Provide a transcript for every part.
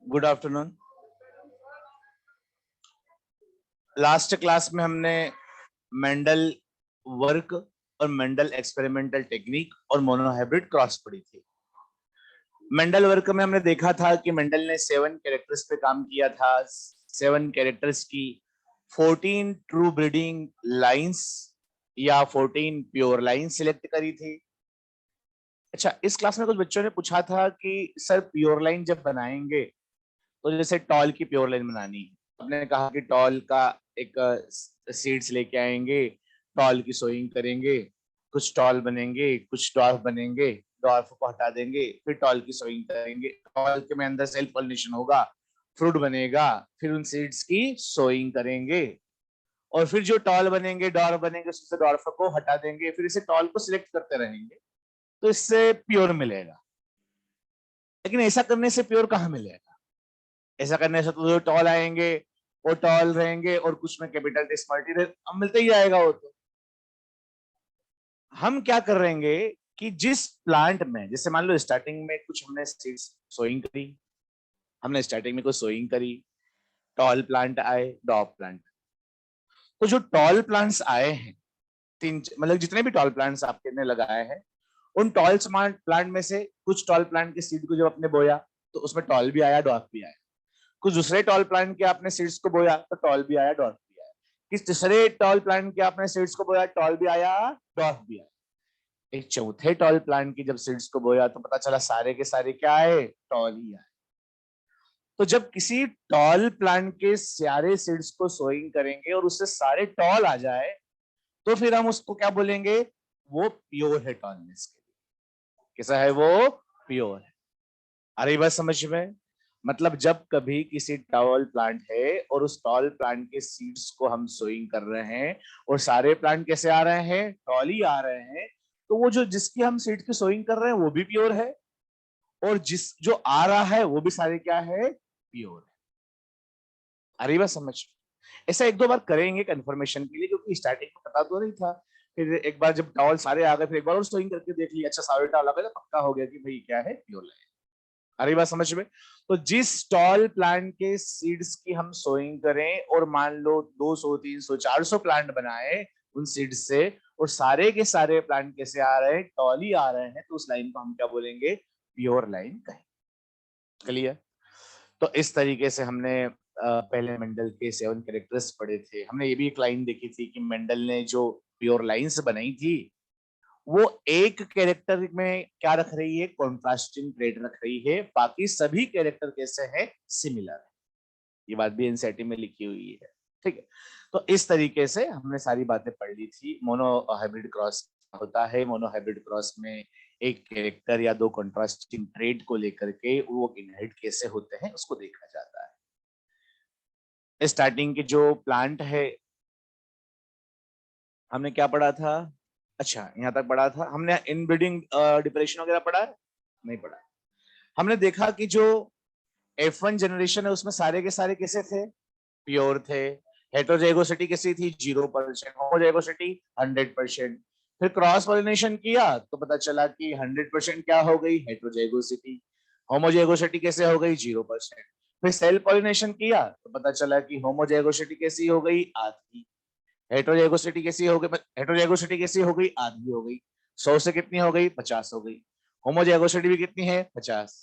Good afternoon. Last class में हमने Mendel work और मेंडल एक्सपेरिमेंटल टेक्निक और मोनोहाइब्रिड क्रॉस पढ़ी थी। मेंडल वर्क में हमने देखा था कि मेंडल ने 7 कैरेक्टर्स पे काम किया था। 7 कैरेक्टर्स की 14 ट्रू ब्रीडिंग लाइंस या 14 प्योर लाइन सिलेक्ट करी थी। अच्छा, इस क्लास में कुछ बच्चों ने पूछा था कि सर प्योर लाइन जब बनाएंगे तो जैसे टॉल की प्योर लाइन बनानी है, हमने कहा कि टॉल का एक सीड्स लेके आएंगे, टॉल की सोइंग करेंगे, कुछ टॉल बनेंगे, कुछ डॉर्फ बनेंगे, डॉर्फ को हटा देंगे, फिर टॉल की सोइंग करेंगे, टॉल के में अंदर सेल्फ पॉलिनेशन होगा, फ्रूट बनेगा, फिर उन सीड्स की सोइंग करेंगे और फिर जो टॉल बनेंगे, डॉर्फ बनेंगे, उससे डॉर्फ को हटा देंगे, फिर इसे टॉल को सिलेक्ट करते रहेंगे तो इससे प्योर मिलेगा। लेकिन ऐसा करने से प्योर कहाँ मिलेगा? ऐसा करने से तो जो टॉल आएंगे वो टॉल रहेंगे और कुछ में कैपिटल टी स्मॉल टी अब मिलते ही आएगा वो। तो हम क्या कर रहेंगे कि जिस प्लांट में, जैसे मान लो स्टार्टिंग में कुछ हमने सीड्स सोइंग करी, हमने स्टार्टिंग में कुछ सोइंग करी, टॉल प्लांट आए, डॉप प्लांट, तो जो टॉल प्लांट्स आए हैं, तीन मतलब जितने भी टॉल प्लांट्स आपके ने लगाए हैं, उन टॉल प्लांट में से कुछ टॉल प्लांट के सीड को जब आपने बोया तो उसमें टॉल भी आया, डॉप भी आया। कुछ दूसरे टॉल प्लांट के आपने सीड्स को बोया तो टॉल भी आया, डॉर्फ भी आया। किस तीसरे टॉल प्लांट के आपने सीड्स को बोया, टॉल भी आया, डॉर्फ भी आया। एक चौथे टॉल प्लांट की जब सीड्स को बोया तो पता चला सारे के सारे क्या आए, टॉल ही आए। तो जब किसी टॉल प्लांट के सारे सीड्स को सोइंग करेंगे और उससे सारे टॉल आ जाए तो फिर हम उसको क्या बोलेंगे, वो प्योर है टॉलनेस के लिए। कैसा है वो? प्योर है। अरे बस समझ में, मतलब जब कभी किसी टॉल प्लांट है और उस टॉल प्लांट के सीड्स को हम सोइंग कर रहे हैं और सारे प्लांट कैसे आ रहे हैं, टॉल ही आ रहे हैं, तो वो जो जिसकी हम सीड की सोइंग कर रहे हैं वो भी प्योर है और जिस जो आ रहा है वो भी सारे क्या है, प्योर है। अरे बस समझ, ऐसा एक दो बार करेंगे कंफर्मेशन के लिए, क्योंकि स्टार्टिंग में पता तो नहीं था। फिर एक बार जब टॉल सारे आ गए फिर एक बार और सोइंग करके देख लिया, अच्छा सारे टॉल आ गए तो पक्का हो गया कि भाई क्या है, प्योर है। अरे बात समझ में। तो जिस टॉल प्लांट के सीड्स की हम सोइंग करें और मान लो 200 300 400 प्लांट बनाए उन सीड्स से और सारे के सारे प्लांट कैसे आ रहे हैं, टॉल ही आ रहे हैं, तो उस लाइन को हम क्या बोलेंगे, प्योर लाइन कहेंगे। क्लियर? तो इस तरीके से हमने पहले मेंडल के 7 कैरेक्टर्स पढ़े थे। हमने ये भी एक लाइन देखी थी कि मेंडल ने जो प्योर लाइंस बनाई थी वो एक कैरेक्टर में क्या रख रही है, कॉन्ट्रास्टिंग ट्रेड रख रही है, बाकी सभी कैरेक्टर कैसे हैं, सिमिलर है। ये बात भी एनसीईआरटी में लिखी हुई है। ठीक है, तो इस तरीके से हमने सारी बातें पढ़ ली थी। मोनो हाइब्रिड क्रॉस होता है, मोनो हाइब्रिड क्रॉस में एक कैरेक्टर या दो कॉन्ट्रास्टिंग ट्रेड को लेकर के वो इनहेरिट कैसे होते हैं उसको देखा जाता है। स्टार्टिंग के जो प्लांट है हमने क्या पढ़ा था, अच्छा यहाँ तक पढ़ा था हमने, इनब्रीडिंग डिप्रेशन वगैरह पढ़ा है? नहीं पढ़ा। हमने देखा कि जो F1 जनरेशन है उसमें सारे के सारे कैसे थे, प्योर थे। हेटेरोजाइगोसिटी कैसी थी, 0%। होमोजाइगोसिटी 100%। फिर क्रॉस पॉलिनेशन किया तो पता चला कि 100% क्या हो गई, हेटेरोजाइगोसिटी। होमोजाइगोसिटी कैसे हो गई, 0%। फिर सेल पॉलिनेशन किया तो पता चला कि होमोजाइगोसिटी कैसी हो गई, आधी। हेटेरोजाइगोसिटी कैसी हो गई, हेटेरोजाइगोसिटी कैसी हो गई, आधी हो गई। 100 से कितनी हो गई, 50 हो गई। होमोजाइगोसिटी भी कितनी है, 50।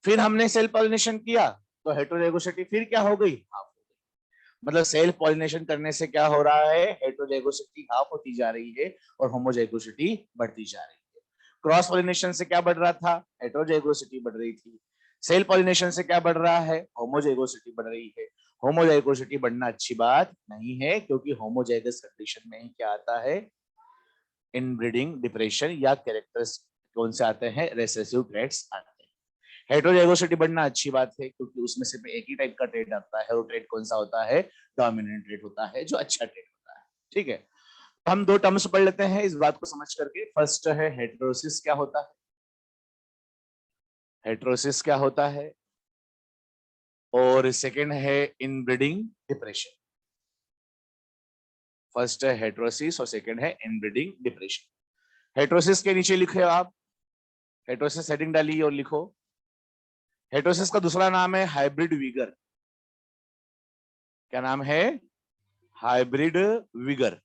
फिर हमने सेल पॉलिनेशन किया तो हेटेरोजाइगोसिटी फिर क्या हो गई, हाफ हो गई। मतलब सेल्फ पॉलिनेशन करने से क्या हो रहा है, हेटेरोजाइगोसिटी हाफ होती जा रही है और होमोजाइगोसिटी बढ़ती जा रही है। क्रॉस पॉलिनेशन से क्या बढ़ रहा था, हेटेरोजाइगोसिटी बढ़ रही थी। सेल पॉलिनेशन से क्या बढ़ रहा है, होमोजाइगोसिटी बढ़ रही है। होमोजाइगोसिटी बढ़ना अच्छी बात नहीं है, क्योंकि होमोजाइगस कंडीशन में ही क्या आता है, इनब्रीडिंग डिप्रेशन या कैरेक्टर्स कौन से आते हैं, रेसेसिव ट्रेट्स आते हैं। हेटेरोजाइगोसिटी बढ़ना अच्छी बात है, क्योंकि उसमें सिर्फ एक ही टाइप का ट्रेट आता है, और ट्रेट कौन सा होता है, डोमिनेंट ट्रेट होता है, जो अच्छा ट्रेट होता है। ठीक है, हम दो टर्म्स पढ़ लेते हैं इस बात को समझ करके। फर्स्ट है हेटेरोसिस, क्या होता है, हेटेरोसिस क्या होता है, और सेकंड है इनब्रीडिंग डिप्रेशन। फर्स्ट है हेटेरोसिस और सेकंड है इनब्रीडिंग डिप्रेशन। हेटेरोसिस के नीचे लिखे आप, हेटेरोसिस हेडिंग डालिए और लिखो हेटेरोसिस का दूसरा नाम है हाइब्रिड विगर। क्या नाम है? Hybrid vigour.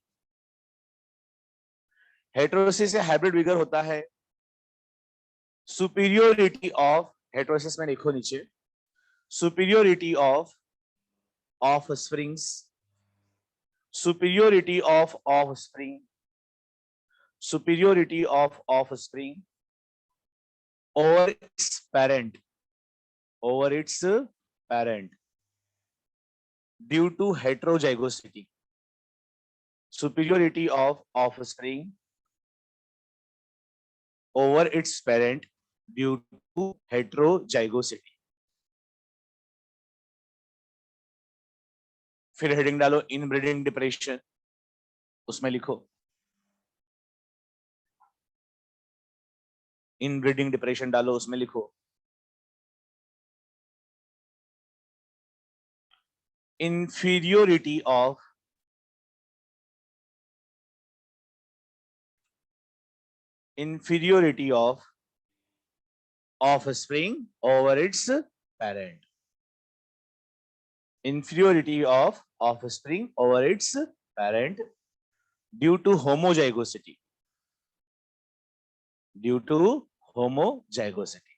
हेटेरोसिस से हाइब्रिड विगर होता है सुपीरियोरिटी ऑफ, हेटेरोसिस में लिखो नीचे, superiority of offsprings, superiority of offspring, superiority of offspring over its parent, over its parent due to heterozygosity, superiority of offspring over its parent due to heterozygosity। फिर heading डालो inbreeding depression, उसमें लिखो inbreeding depression डालो, उसमें लिखो inferiority of offspring over its parent, inferiority of offspring over its parent due to homozygosity, due to homozygosity।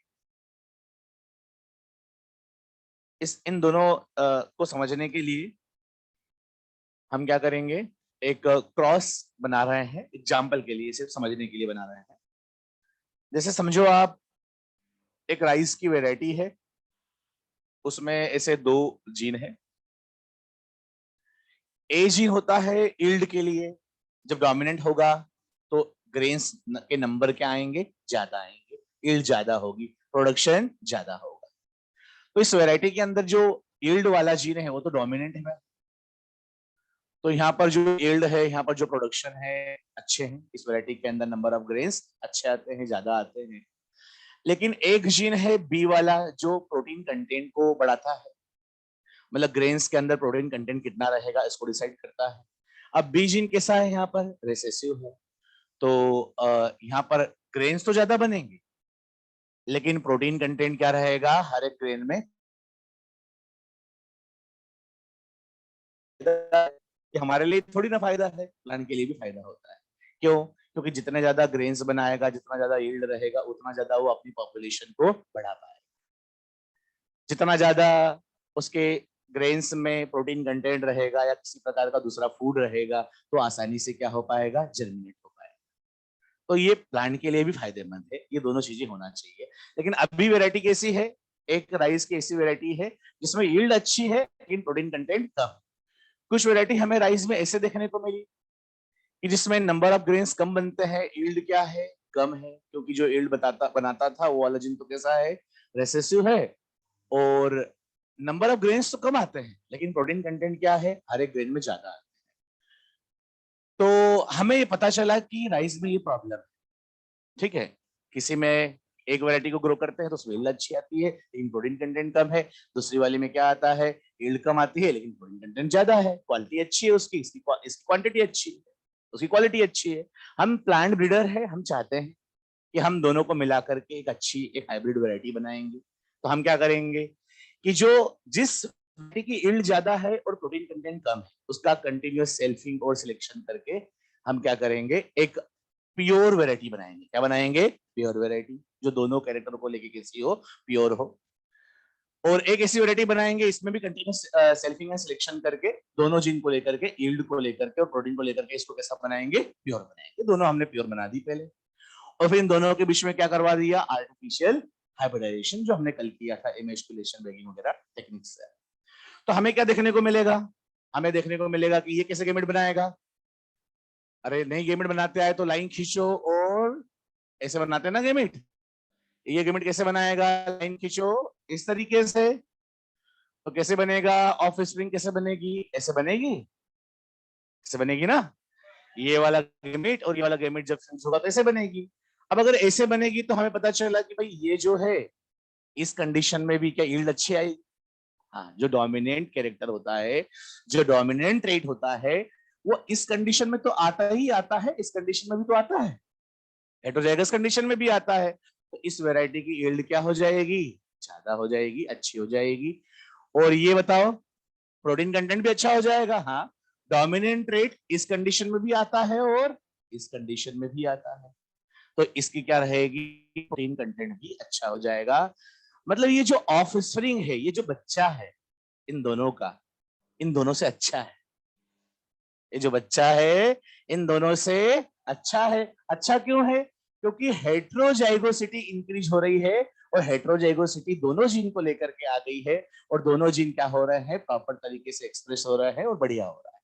इन दोनों को समझने के लिए हम क्या करेंगे, एक क्रॉस बना रहे हैं एग्जाम्पल के लिए, सिर्फ समझने के लिए बना रहे हैं। जैसे समझो आप एक राइस की वैरायटी है, उसमें ऐसे दो जीन है। ए जीन होता है यील्ड के लिए, जब डोमिनेंट होगा तो ग्रेन्स के नंबर क्या आएंगे, ज्यादा आएंगे, यील्ड ज्यादा होगी, प्रोडक्शन ज्यादा होगा। तो इस वैरायटी के अंदर जो यील्ड वाला जीन है वो तो डोमिनेंट है, तो यहाँ पर जो यील्ड है, यहाँ पर जो प्रोडक्शन है अच्छे हैं, इस वैरायटी के अंदर नंबर ऑफ ग्रेन्स अच्छे आते हैं, ज्यादा आते हैं। लेकिन एक जीन है बी वाला जो प्रोटीन कंटेंट को बढ़ाता है, मतलब ग्रेन्स के अंदर प्रोटीन कंटेंट कितना रहेगा इसको डिसाइड करता है। अब बी जीन कैसा है, यहाँ पर रिसेसिव है, तो यहाँ पर ग्रेन्स तो ज्यादा बनेंगे लेकिन प्रोटीन कंटेंट क्या रहेगा हर एक ग्रेन में, हमारे लिए थोड़ी ना फायदा है, प्लांट के लिए भी फायदा होता है। क्यों? क्योंकि जितने ज्यादा ग्रेन्स बनाएगा, जितना ज्यादा यील्ड रहेगा, उतना ज्यादा वो अपनी पॉपुलेशन को बढ़ा पाएगा। जितना ज्यादा उसके ग्रेन्स में प्रोटीन कंटेंट रहेगा या किसी प्रकार का दूसरा फूड रहेगा तो आसानी से क्या हो पाएगा, जर्मिनेट हो पाएगा। तो ये प्लांट के लिए भी फायदेमंद है, ये दोनों चीजें होना चाहिए। लेकिन अभी वैरायटी कैसी है, एक राइस की ऐसी वैरायटी है जिसमें यील्ड अच्छी है लेकिन प्रोटीन कंटेंट कम। कुछ वैरायटी हमें राइस में ऐसे देखने को मिली कि जिसमें नंबर ऑफ ग्रेन्स कम बनते हैं, यील्ड क्या है, कम है, क्योंकि जो यील्ड बनाता था वो वाला जीन तो कैसा है, रेसेसिव है, और नंबर ऑफ ग्रेन्स तो कम आते हैं लेकिन प्रोटीन कंटेंट क्या है, हर एक ग्रेन में ज्यादा आते हैं। तो हमें ये पता चला कि राइस में ये प्रॉब्लम है। ठीक है, किसी में एक वैरायटी को ग्रो करते हैं तो उसमें यील्ड अच्छी आती है लेकिन प्रोटीन कंटेंट कम है, दूसरी वाली में क्या आता है, यील्ड कम आती है लेकिन प्रोटीन कंटेंट ज्यादा है, क्वालिटी अच्छी है उसकी, इसकी क्वांटिटी अच्छी है, उसकी क्वालिटी अच्छी है। हम प्लांट ब्रीडर है, हम चाहते हैं कि हम दोनों को मिला करके एक अच्छी एक हाइब्रिड वैरायटी बनाएंगे। तो हम क्या करेंगे कि जो जिस वैरायटी की यील्ड ज्यादा है और प्रोटीन कंटेंट कम है उसका कंटिन्यूअस सेल्फिंग और सिलेक्शन करके हम क्या करेंगे, एक प्योर वैरायटी बनाएंगे। क्या बनाएंगे, प्योर वैरायटी, जो दोनों कैरेक्टर को लेके कैसी हो, प्योर हो। और एक ऐसी वैरायटी बनाएंगे इसमें भी कंटिन्यूअस सेल्फिंग एंड सिलेक्शन करके दोनों जीन को लेकर के, यील्ड को लेकर के और प्रोटीन को लेकर के इसको कैसा बनाएंगे, प्योर बनाएंगे। दोनों हमने प्योर बना दी पहले, और फिर इन दोनों के बीच में क्या करवा दिया, आर्टिफिशियल हाइब्रिडाइजेशन, जो हमने कल किया था इमेस्कुलेशन बैगिंग वगैरह टेक्निक्स से। तो हमें क्या देखने को मिलेगा, हमें देखने को मिलेगा कि ये कैसे गेमेट बनाएगा। अरे नहीं, गेमेट बनाते आए तो लाइन खींचो और ऐसे बनाते हैं ना गेमेट, ये गेमेट कैसे बनाएगा, लाइन खींचो इस तरीके से, तो कैसे बनेगा, ऑफ स्प्रिंग कैसे बनेगी, ऐसे बनेगी, ऐसे बनेगी ना, ये वाला गेमेट और ये वाला गेमेट जब फ्यूज होगा तो ऐसे बनेगी। अब अगर ऐसे बनेगी तो हमें पता चला कि भाई ये जो है इस कंडीशन में भी क्या यील्ड अच्छी आई। हाँ, जो डोमिनेंट कैरेक्टर होता है, जो डोमिनेंट ट्रेट होता है, वो इस कंडीशन में तो आता ही आता है, इस कंडीशन में भी तो आता है, हेटेरोजाइगस कंडीशन में भी आता है। तो इस वैरायटी की यील्ड क्या हो जाएगी, ज्यादा हो जाएगी, अच्छी हो जाएगी। और ये बताओ प्रोटीन कंटेंट भी अच्छा हो जाएगा। हाँ, डोमिनेंट ट्रेट इस कंडीशन में भी आता है और इस कंडीशन में भी आता है, तो इसकी क्या रहेगी, प्रोटीन कंटेंट भी अच्छा हो जाएगा। मतलब ये जो ऑफ स्प्रिंग है, ये जो बच्चा है इन दोनों का, इन दोनों से अच्छा है। ये जो बच्चा है इन दोनों से अच्छा है। अच्छा क्यों है? क्योंकि हेट्रोजाइगोसिटी इंक्रीज हो रही है, और हेट्रोजाइगोसिटी दोनों जीन को लेकर के आ गई है, और दोनों जीन क्या हो रहे हैं, प्रॉपर तरीके से एक्सप्रेस हो रहे हैं और बढ़िया हो रहा है।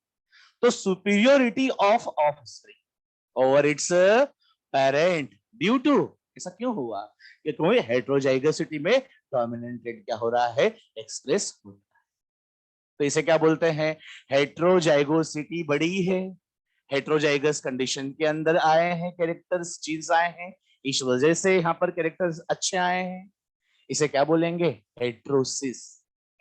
तो superiority of offspring over its parent due to, ऐसा क्यों हुआ? क्योंकि हेट्रोजाइगोसिटी में डोमिनेंट ट्रेट क्या हो रहा है, एक्सप्रेस हो रहा है। तो इसे क्या बोलते हैं, हेट्रोजाइगोसिटी बड़ी है, हेट्रोजाइगस कंडीशन के अंदर आए हैं, कैरेक्टर्स जीन्स आए हैं, इस वजह से यहाँ पर कैरेक्टर्स अच्छे आए हैं। इसे क्या बोलेंगे, हेट्रोसिस।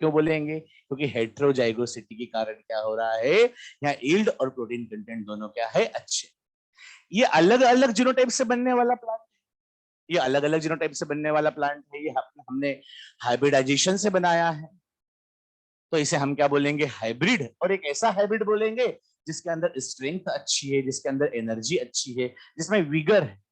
क्यों बोलेंगे? क्योंकि हेट्रोजाइगोसिटी के कारण क्या हो रहा है, यहाँ यील्ड और प्रोटीन कंटेंट दोनों क्या है, अच्छे। ये अलग अलग जीनोटाइप से बनने वाला प्लांट है, ये अलग अलग जीनोटाइप से बनने वाला प्लांट है, ये हमने हाइब्रिडाइजेशन से बनाया है। तो इसे हम क्या बोलेंगे, हाइब्रिड। और एक ऐसा हाइब्रिड बोलेंगे जिसके अंदर स्ट्रेंथ अच्छी है, जिसके अंदर एनर्जी अच्छी है, जिसमें विगर है।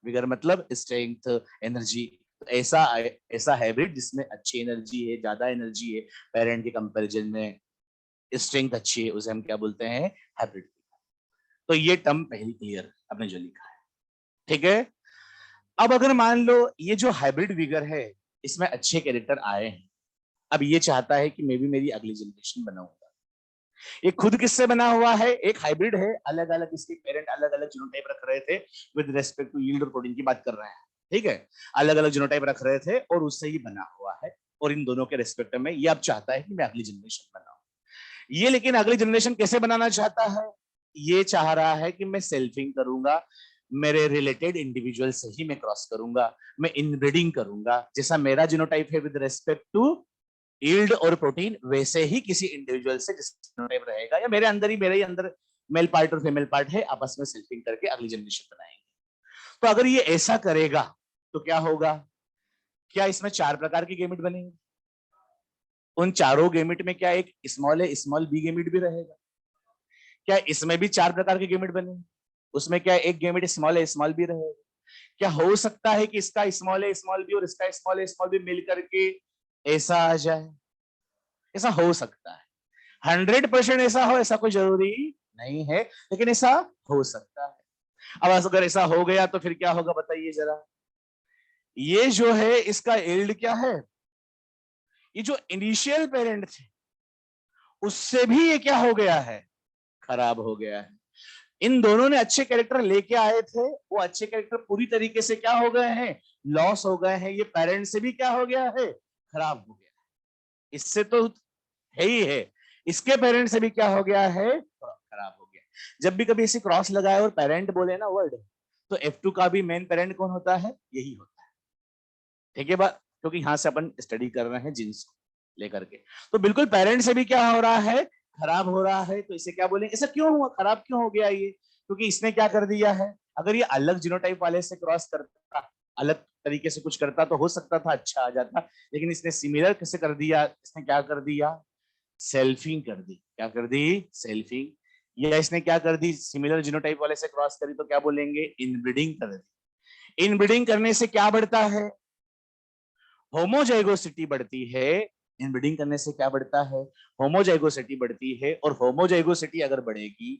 विगर मतलब स्ट्रेंथ, एनर्जी। ऐसा ऐसा हाइब्रिड जिसमें अच्छी एनर्जी है, ज्यादा एनर्जी है, पेरेंट के कंपैरिजन में स्ट्रेंथ अच्छी है, उसे हम क्या बोलते हैं, हाइब्रिड। तो ये टर्म पहली क्लियर आपने जो लिखा है, ठीक है। अब अगर मान लो ये जो हाइब्रिड विगर है, इसमें अच्छे कैरेक्टर आए हैं, अब ये चाहता है कि मैं भी मेरी अगली जनरेशन बनाऊंगा। ये खुद किससे बना हुआ है, एक हाइब्रिड है, अलग अलग इसके पेरेंट अलग अलग जीनोटाइप रख रहे थे, विद रेस्पेक्ट टू यील्ड और प्रोटीन की बात कर रहे हैं, ठीक है। अलग अलग जीनोटाइप रख रहे थे और उससे ही बना हुआ है, और इन दोनों के रेस्पेक्ट में ये अब चाहता है कि मैं अगली जनरेशन बनाऊं। ये लेकिन अगली जनरेशन कैसे बनाना चाहता है, ये चाह रहा है कि मैं सेल्फिंग करूंगा, मेरे रिलेटेड इंडिविजुअल से ही मैं क्रॉस करूंगा, मैं इनब्रीडिंग करूंगा, जैसा मेरा जीनोटाइप है विद रेस्पेक्ट टू यील्ड और प्रोटीन, वैसे ही किसी इंडिविजुअल से जिसका जीनोटाइप रहेगा, या मेरे ही अंदर मेल पार्ट और फीमेल पार्ट है, आपस में सेल्फिंग करके अगली जनरेशन बनाएंगे। तो अगर ये ऐसा करेगा तो क्या होगा, क्या इसमें 4 प्रकार की गेमिट बनेंगे? उन चारों गेमिट में क्या एक स्मॉल ए स्मॉल बी गेमिट भी रहेगा? क्या इसमें भी 4 प्रकार के गेमिट बनेंगे? उसमें क्या एक गेमिट स्मॉल ए स्मॉल बी रहेगा? क्या हो सकता है कि इसका स्मॉल ए स्मॉल बी और इसका स्मॉल ए स्मॉल बी मिल करके ऐसा आ जाए? ऐसा हो सकता है। 100% ऐसा हो, ऐसा कोई जरूरी नहीं है, लेकिन ऐसा हो सकता है। अब अगर ऐसा हो गया तो फिर क्या होगा बताइए जरा। ये जो है इसका एल्ड क्या है, ये जो इनिशियल पेरेंट थे उससे भी ये क्या हो गया है, खराब हो गया है। इन दोनों ने अच्छे कैरेक्टर लेके आए थे, वो अच्छे कैरेक्टर पूरी तरीके से क्या हो गए हैं, लॉस हो गए हैं। ये पेरेंट से भी क्या हो गया है, खराब हो गया। इससे तो है ही है, इसके पेरेंट से भी क्या हो गया है, खराब हो गया। जब भी कभी ऐसी क्रॉस लगाए और पेरेंट बोले ना वर्ड, तो F2 का भी मेन पेरेंट कौन होता है, यही होता है, ठीक है बात। क्योंकि यहां से अपन स्टडी कर रहे हैं जीन्स को लेकर के, तो बिल्कुल पेरेंट से भी क्या हो रहा है, खराब हो रहा है। तो इसे क्या बोलेंगे, ऐसा क्यों हुआ, खराब क्यों हो गया ये? क्योंकि इसने क्या कर दिया है, अगर ये अलग जीनोटाइप वाले से क्रॉस करता, अलग तरीके से कुछ करता तो हो सकता था अच्छा आ जाता, लेकिन इसने सिमिलर कैसे कर दिया, इसने क्या कर दिया, सेल्फिंग कर दी। क्या कर दी, सेल्फिंग। या इसने क्या कर दी, सिमिलर जीनोटाइप वाले से क्रॉस करी तो क्या बोलेंगे, इनब्रीडिंग कर दी। इनब्रीडिंग करने से क्या बढ़ता है, होमोजाइगोसिटी बढ़ती है। इनब्रीडिंग करने से क्या बढ़ता है, होमोजाइगोसिटी बढ़ती है। और होमोजाइगोसिटी अगर बढ़ेगी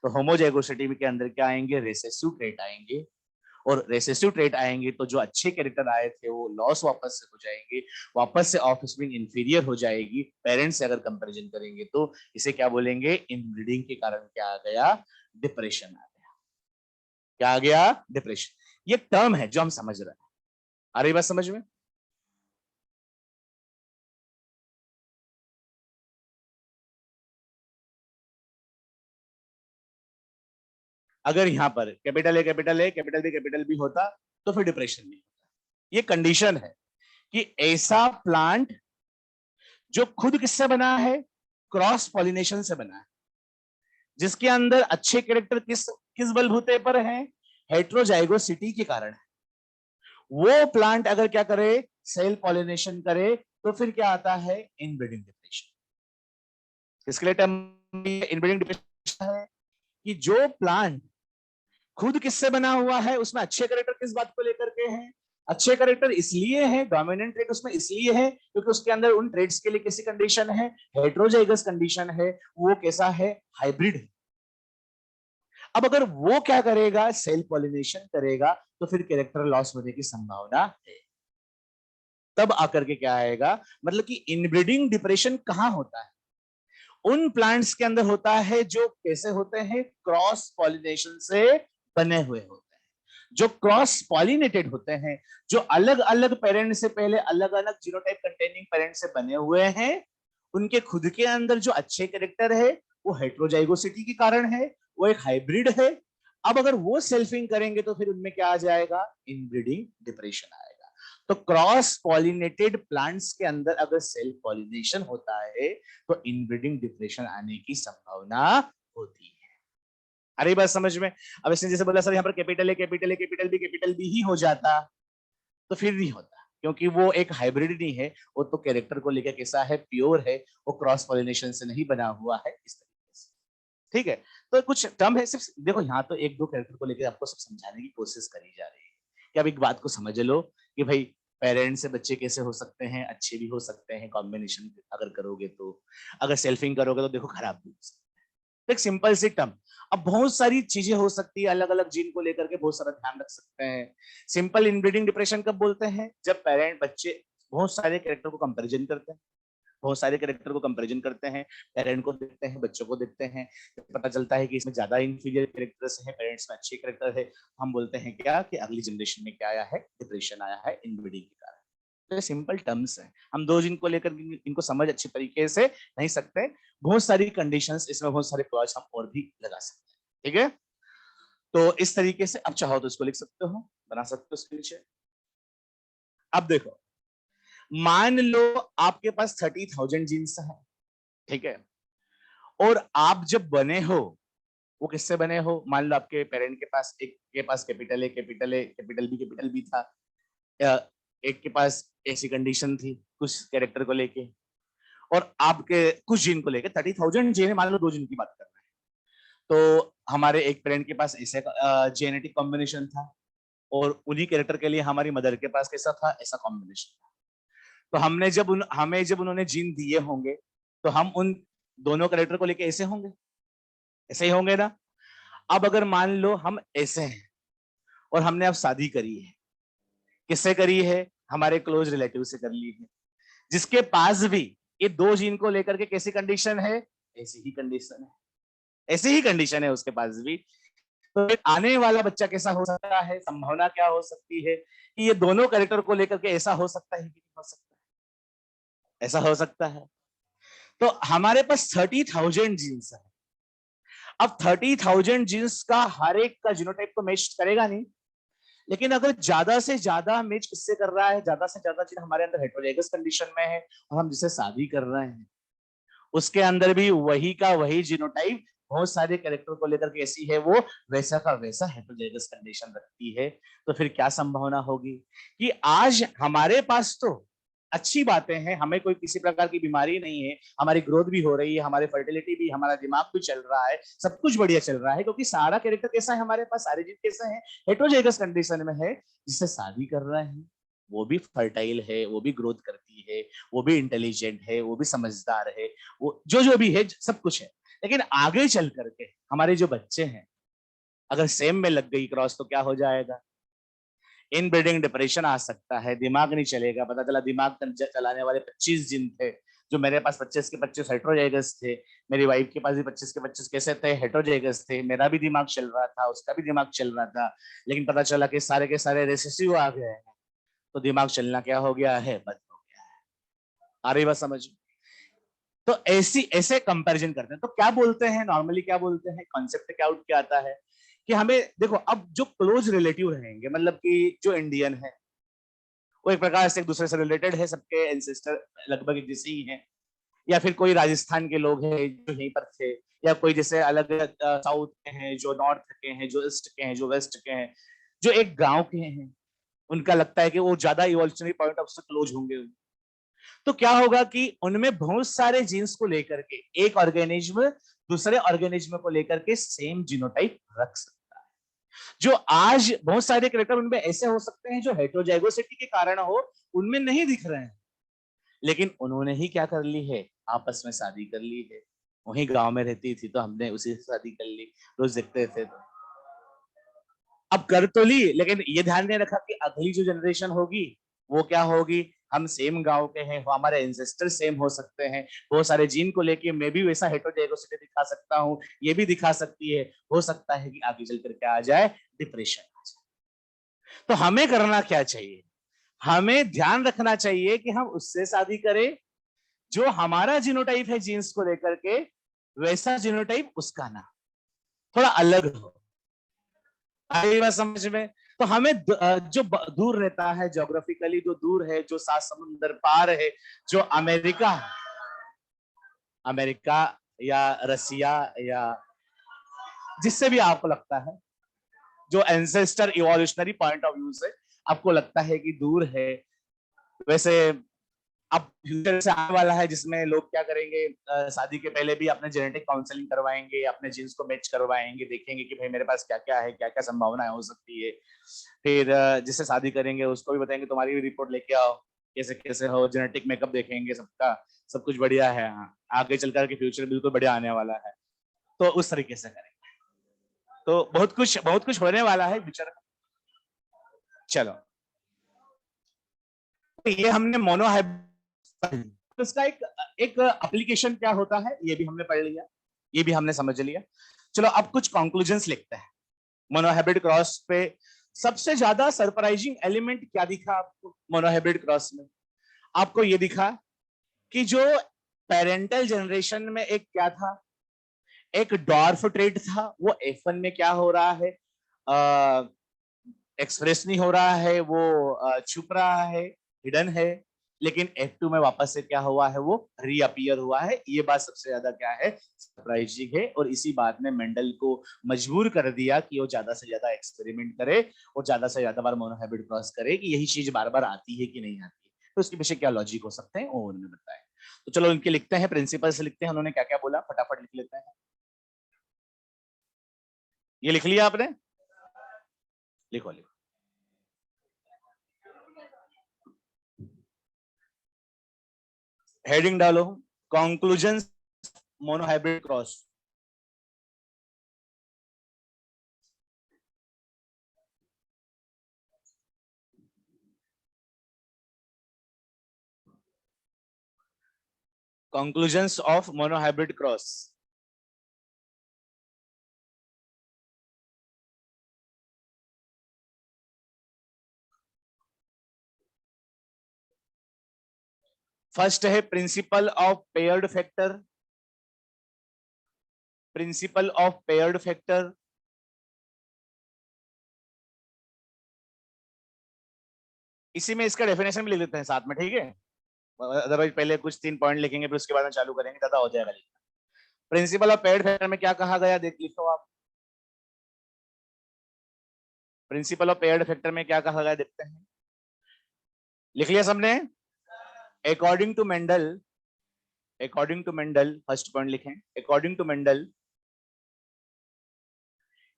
तो होमोजाइगोसिटी के अंदर क्या आएंगे, रेसेसिव ट्रेट आएंगे। और रेसेसिव ट्रेट आएंगे तो जो अच्छे कैरेक्टर आए थे वो लॉस वापस से हो जाएंगे, वापस से ऑफस्प्रिंग इंफीरियर हो जाएगी पेरेंट्स से अगर कंपैरिजन करेंगे तो। इसे क्या बोलेंगे, इनब्रीडिंग के कारण क्या आ गया, डिप्रेशन आ गया। क्या आ गया, डिप्रेशन। ये टर्म है जो हम समझ रहे हैं, आ रही बात समझ में? अगर यहां पर capital A capital A capital B capital B होता तो फिर डिप्रेशन नहीं होता। ये कंडीशन है कि ऐसा प्लांट जो खुद किससे बना है, क्रॉस पॉलिनेशन से बना है, जिसके अंदर अच्छे कैरेक्टर किस किस बलबूते पर हैं, हेट्रोजाइगोसिटी के कारण है। वो प्लांट अगर क्या करे, सेल्फ पॉलिनेशन करे, तो फिर क्या आता है, इनब्रीडिंग डिप्रेशन। इसके लिए टर्म इनब्रीडिंग डिप्रेशन है कि जो प्लांट खुद किससे बना हुआ है, उसमें अच्छे कैरेक्टर किस बात को लेकर के हैं, अच्छे कैरेक्टर इसलिए है, डोमिनेंट ट्रेड उसमें इसलिए है क्योंकि उसके अंदर उन ट्रेड्स के लिए कैसी कंडीशन है, हेट्रोजाइगस कंडीशन है, वो कैसा है, हाइब्रिड है। अब अगर वो क्या करेगा, सेल्फ पॉलिनेशन करेगा, तो फिर कैरेक्टर लॉस होने की संभावना है। तब आकर के क्या आएगा, मतलब कि इनब्रीडिंग डिप्रेशन कहां होता है, उन प्लांट्स के अंदर होता है जो कैसे होते हैं, क्रॉस पॉलिनेशन से बने हुए होते हैं, जो क्रॉस पॉलिनेटेड होते हैं, जो अलग अलग पेरेंट से पहले अलग अलग जीनोटाइप कंटेनिंग पेरेंट से बने हुए हैं, उनके खुद के अंदर जो अच्छे कैरेक्टर है वो हेट्रोजाइगोसिटी के कारण है, वो एक हाइब्रिड है। अब अगर वो सेल्फिंग करेंगे तो फिर उनमें क्या आ जाएगा, इनब्रीडिंग डिप्रेशन आएगा। तो क्रॉस पॉलिनेटेड प्लांट्स के अंदर अगर सेल्फ पॉलिनेशन होता है तो इनब्रीडिंग डिप्रेशन आने की संभावना होती है। अरे बात समझ में। अब इसने जैसे बोला सर यहाँ पर capital A capital A capital B capital B ही हो जाता, तो फिर नहीं होता, क्योंकि वो एक हाइब्रिड नहीं है, वो तो कैरेक्टर को लेकर कैसा है, प्योर है, वो क्रॉस पॉलिनेशन से नहीं बना हुआ है, इस तरीके से। ठीक है, तो कुछ टर्म है, सिर्फ देखो यहाँ तो एक दो कैरेक्टर को लेकर आपको सब समझाने की कोशिश करी जा रही है कि अब एक बात को समझ लो कि भाई पेरेंट्स से बच्चे कैसे हो सकते हैं, अच्छे भी हो सकते हैं कॉम्बिनेशन अगर करोगे तो, अगर सेल्फिंग करोगे तो देखो खराब भी हो सकता है। एक सिंपल सी टर्म। अब बहुत सारी चीजें हो सकती है, अलग अलग जीन को लेकर के बहुत सारा ध्यान रख सकते हैं। सिंपल इनब्रीडिंग डिप्रेशन कब बोलते हैं, जब पेरेंट बच्चे बहुत सारे कैरेक्टर को कंपैरिजन करते हैं, बहुत सारे कैरेक्टर को कंपैरिजन करते हैं, पेरेंट को देखते हैं, बच्चों को देखते हैं, पता चलता है कि इसमें ज्यादा इंफीरियर कैरेक्टर्स हैं, पेरेंट्स में अच्छे कैरेक्टर है, हम बोलते हैं क्या कि अगली जनरेशन में क्या आया है, डिप्रेशन आया है इनब्रीडिंग के कारण। तो सिंपल टर्म्स है, हम दो जिनको लेकर इनको समझ अच्छी तरीके से नहीं सकते, बहुत सारी कंडीशंस इसमें, बहुत सारे क्लॉज हम और भी लगा सकते हैं। ठीक है, तो इस तरीके से अब चाहो तो इसको लिख सकते हो, बना सकते हो इसके नीचे। अब देखो, मान लो आपके पास 30,000 जीन्स है, ठीक है, और आप जब बने हो, वो किससे बने हो, मान लो आपके पेरेंट के पास, एक के पास capital A capital A capital B था, एक के पास ऐसी कंडीशन थी कुछ कैरेक्टर को लेके, और आपके कुछ जीन को लेके 30,000 जीन, मान लो दो जीन की बात कर रहे हैं, तो हमारे एक पेरेंट के पास ऐसे जेनेटिक कॉम्बिनेशन था, और उन्हीं कैरेक्टर के लिए हमारी मदर के पास कैसा था, ऐसा कॉम्बिनेशन था। तो हमें जब उन्होंने जीन दिए होंगे, तो हम उन दोनों कैरेक्टर को लेके ऐसे होंगे, ऐसे ही होंगे ना। अब अगर मान लो हम ऐसे हैं और हमने अब शादी करी है, किससे करी है, हमारे क्लोज रिलेटिव से कर ली है, जिसके पास भी ये दो जीन को लेकर के कैसी कंडीशन है, ऐसी ही कंडीशन है, ऐसी ही कंडीशन है उसके पास भी। तो आने वाला बच्चा कैसा हो सकता है, संभावना क्या हो सकती है कि ये दोनों कैरेक्टर को लेकर के ऐसा हो सकता है कि नहीं हो सकता है, ऐसा हो सकता है। तो हमारे पास 30,000 जीन्स है। अब 30,000 जीन्स का हर एक का जीनोटाइप तो मैच करेगा नहीं, लेकिन अगर ज्यादा से ज्यादा मैच किससे कर रहा है, ज्यादा से ज्यादा जीन हमारे अंदर हेटेरोजाइगस कंडीशन में है, और हम जिसे शादी कर रहे हैं उसके अंदर भी वही का वही जीनोटाइप बहुत सारे कैरेक्टर को लेकर के ऐसी है, वो वैसा का वैसा हेटेरोजाइगस कंडीशन रखती है। तो फिर क्या संभावना होगी कि आज हमारे पास तो अच्छी बातें हैं, हमें कोई किसी प्रकार की बीमारी नहीं है, हमारी ग्रोथ भी हो रही है, हमारी फर्टिलिटी भी, हमारा दिमाग भी चल रहा है, सब कुछ बढ़िया चल रहा है, क्योंकि सारा कैरेक्टर कैसा है हमारे पास, सारे जीन कैसे हैं, हेटेरोजाइगस कंडीशन में है। जिससे शादी कर रहे हैं वो भी फर्टाइल है, वो भी ग्रोथ करती है, वो भी इंटेलिजेंट है, वो भी समझदार है, वो जो भी है सब कुछ है। लेकिन आगे चल करके हमारे जो बच्चे हैं, अगर सेम में लग गई क्रॉस, तो क्या हो जाएगा, इनब्रीडिंग डिप्रेशन आ सकता है, दिमाग नहीं चलेगा। पता चला दिमाग चलाने वाले 25 जिन थे, जो मेरे पास 25 के 25 हेटेरोजाइगस थे, मेरी वाइफ के पास भी 25 के 25 कैसे थे, हेटेरोजाइगस थे, मेरा भी दिमाग चल रहा था, उसका भी दिमाग चल रहा था, लेकिन पता चला कि सारे के सारे रेसेसिव आ गए हैं, तो दिमाग चलना क्या हो गया है, बंद हो गया है। आ रही बात समझ। तो ऐसे कंपैरिजन करते हैं, तो क्या बोलते हैं नॉर्मली, क्या बोलते हैं, कॉन्सेप्ट क्या आउट क्या आता है कि हमें देखो, अब जो क्लोज रिलेटिव रहेंगे, मतलब कि जो इंडियन है वो एक प्रकार से एक दूसरे से रिलेटेड है, सबके एंसेस्टर लगभग एक जैसे ही हैं, या फिर कोई राजस्थान के लोग हैं जो यहीं पर थे, या कोई जैसे अलग साउथ के हैं, जो नॉर्थ के हैं, जो ईस्ट के हैं, जो वेस्ट के हैं, जो एक गांव के हैं, उनका लगता है कि वो ज्यादा इवोल्यूशनरी पॉइंट ऑफ से क्लोज होंगे, तो क्या होगा कि उनमें बहुत सारे जीन्स को लेकर के एक ऑर्गेनिज्म दूसरे ऑर्गेनिज्म को लेकर के सेम जीनोटाइप रख सकता है। जो आज बहुत सारे कैरेक्टर उनमें ऐसे हो सकते हैं जो हेटेरोजाइगोसिटी के कारण हो, उनमें नहीं दिख रहे हैं, लेकिन उन्होंने ही क्या कर ली है, आपस में शादी कर ली है। वही गांव में रहती थी तो हमने उसी से शादी कर ली, रोज देखते थे। अब कर तो ली, लेकिन ये ध्यान नहीं रखा कि अगली जो जनरेशन होगी वो क्या होगी। हम सेम गांव के हैं, हमारे एंसेस्टर सेम हो सकते हैं, बहुत सारे जीन को लेके मैं भी वैसा हेटेरोजाइगोसिटी दिखा सकता हूँ, ये भी दिखा सकती है। हो सकता है कि आगे चल कर क्या आ जाए, डिप्रेशन आ जाए। तो हमें करना क्या चाहिए, हमें ध्यान रखना चाहिए कि हम उससे शादी करें जो हमारा जीनोटाइप है जीन्स को लेकर के, वैसा जीनोटाइप उसका ना, थोड़ा अलग हो। आई बात समझ में? तो हमें जो दूर रहता है, ज्योग्राफिकली जो दूर है, जो 7 समुंदर पार है, जो अमेरिका अमेरिका या रसिया या जिससे भी आपको लगता है, जो ancestor evolutionary point of view से आपको लगता है कि दूर है, वैसे अब फ्यूचर से आने वाला है जिसमें लोग क्या करेंगे, शादी के पहले भी अपने जेनेटिक काउंसलिंग करवाएंगे, अपने जीन्स को मैच करवाएंगे, देखेंगे कि भाई मेरे पास क्या क्या है, क्या क्या संभावनाएं हो सकती है। फिर जिससे शादी करेंगे उसको भी बताएंगे तुम्हारी भी रिपोर्ट लेके आओ, कैसे कैसे हो, जेनेटिक मेकअप देखेंगे सबका, सब कुछ बढ़िया है। हाँ, आगे चलकर के फ्यूचर बिल्कुल बढ़िया आने वाला है, तो उस तरीके से करेंगे। तो बहुत कुछ होने वाला है फ्यूचर में। चलो, तो ये हमने मोनोहाइब्रिड, इसका एक एप्लीकेशन क्या होता है ये भी हमने पढ़ लिया, ये भी हमने समझ लिया। चलो अब कुछ कंक्लूजन्स लिखते हैं। मोनोहाइब्रिड क्रॉस पे सबसे ज्यादा सरप्राइजिंग एलिमेंट क्या दिखा आपको मोनोहाइब्रिड क्रॉस में? आपको ये दिखा कि जो पेरेंटल जनरेशन में एक क्या था, एक डॉर्फ ट्रेट था, वो F1 में क्या हो रहा है, एक्सप्रेस नहीं हो रहा है, वो छुप रहा है, हिडन है। लेकिन F2 में वापस से क्या हुआ है, वो रीअपियर हुआ है। ये बात सबसे ज्यादा क्या है, सरप्राइजिंग है, और इसी बात ने मेंडल को मजबूर कर दिया कि वो ज्यादा से ज्यादा एक्सपेरिमेंट करे और ज्यादा से ज्यादा बार मोनोहाइब्रिड क्रॉस करे कि यही चीज बार बार आती है कि नहीं आती है। तो उसके पीछे क्या लॉजिक हो सकते हैं वो उन्होंने बताया। तो चलो इनके लिखते हैं, प्रिंसिपल से लिखते हैं, उन्होंने क्या क्या बोला फटाफट लिख लेते हैं। ये लिख लिया आपने? लिखो लिखो। हेडिंग डालो, conclusion monohybrid cross. Conclusions of monohybrid cross. First है principle of paired factor, principle of paired factor. इसी में इसका डेफिनेशन भी लिख लेते हैं साथ में, ठीक है? अदरवाइज पहले कुछ 3 पॉइंट लिखेंगे फिर उसके बाद में चालू करेंगे, ज्यादा हो जाएगा लिखना। प्रिंसिपल ऑफ पेयर्ड फैक्टर में क्या कहा गया, देख लिखो आप। प्रिंसिपल ऑफ पेयर्ड फैक्टर में क्या कहा गया देखते हैं। लिख लिया सबने? According to Mendel, according to Mendel, first point लिखें, according to Mendel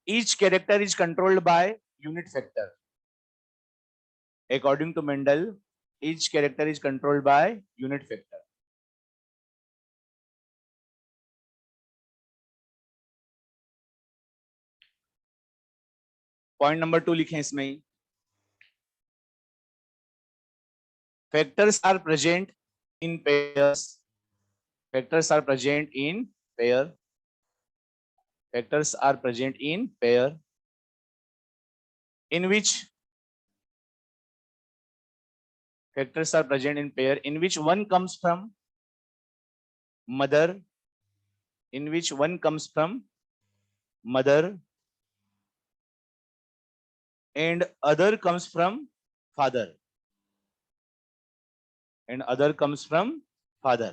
each character is controlled by unit factor. According to Mendel, each character is controlled by unit factor. Point number 2 लिखें इसमें ही, factors are present in pairs, factors are present in pair, factors are present in pair in which factors are present in pair in which one comes from mother, in which one comes from mother and other comes from father, and other comes from father.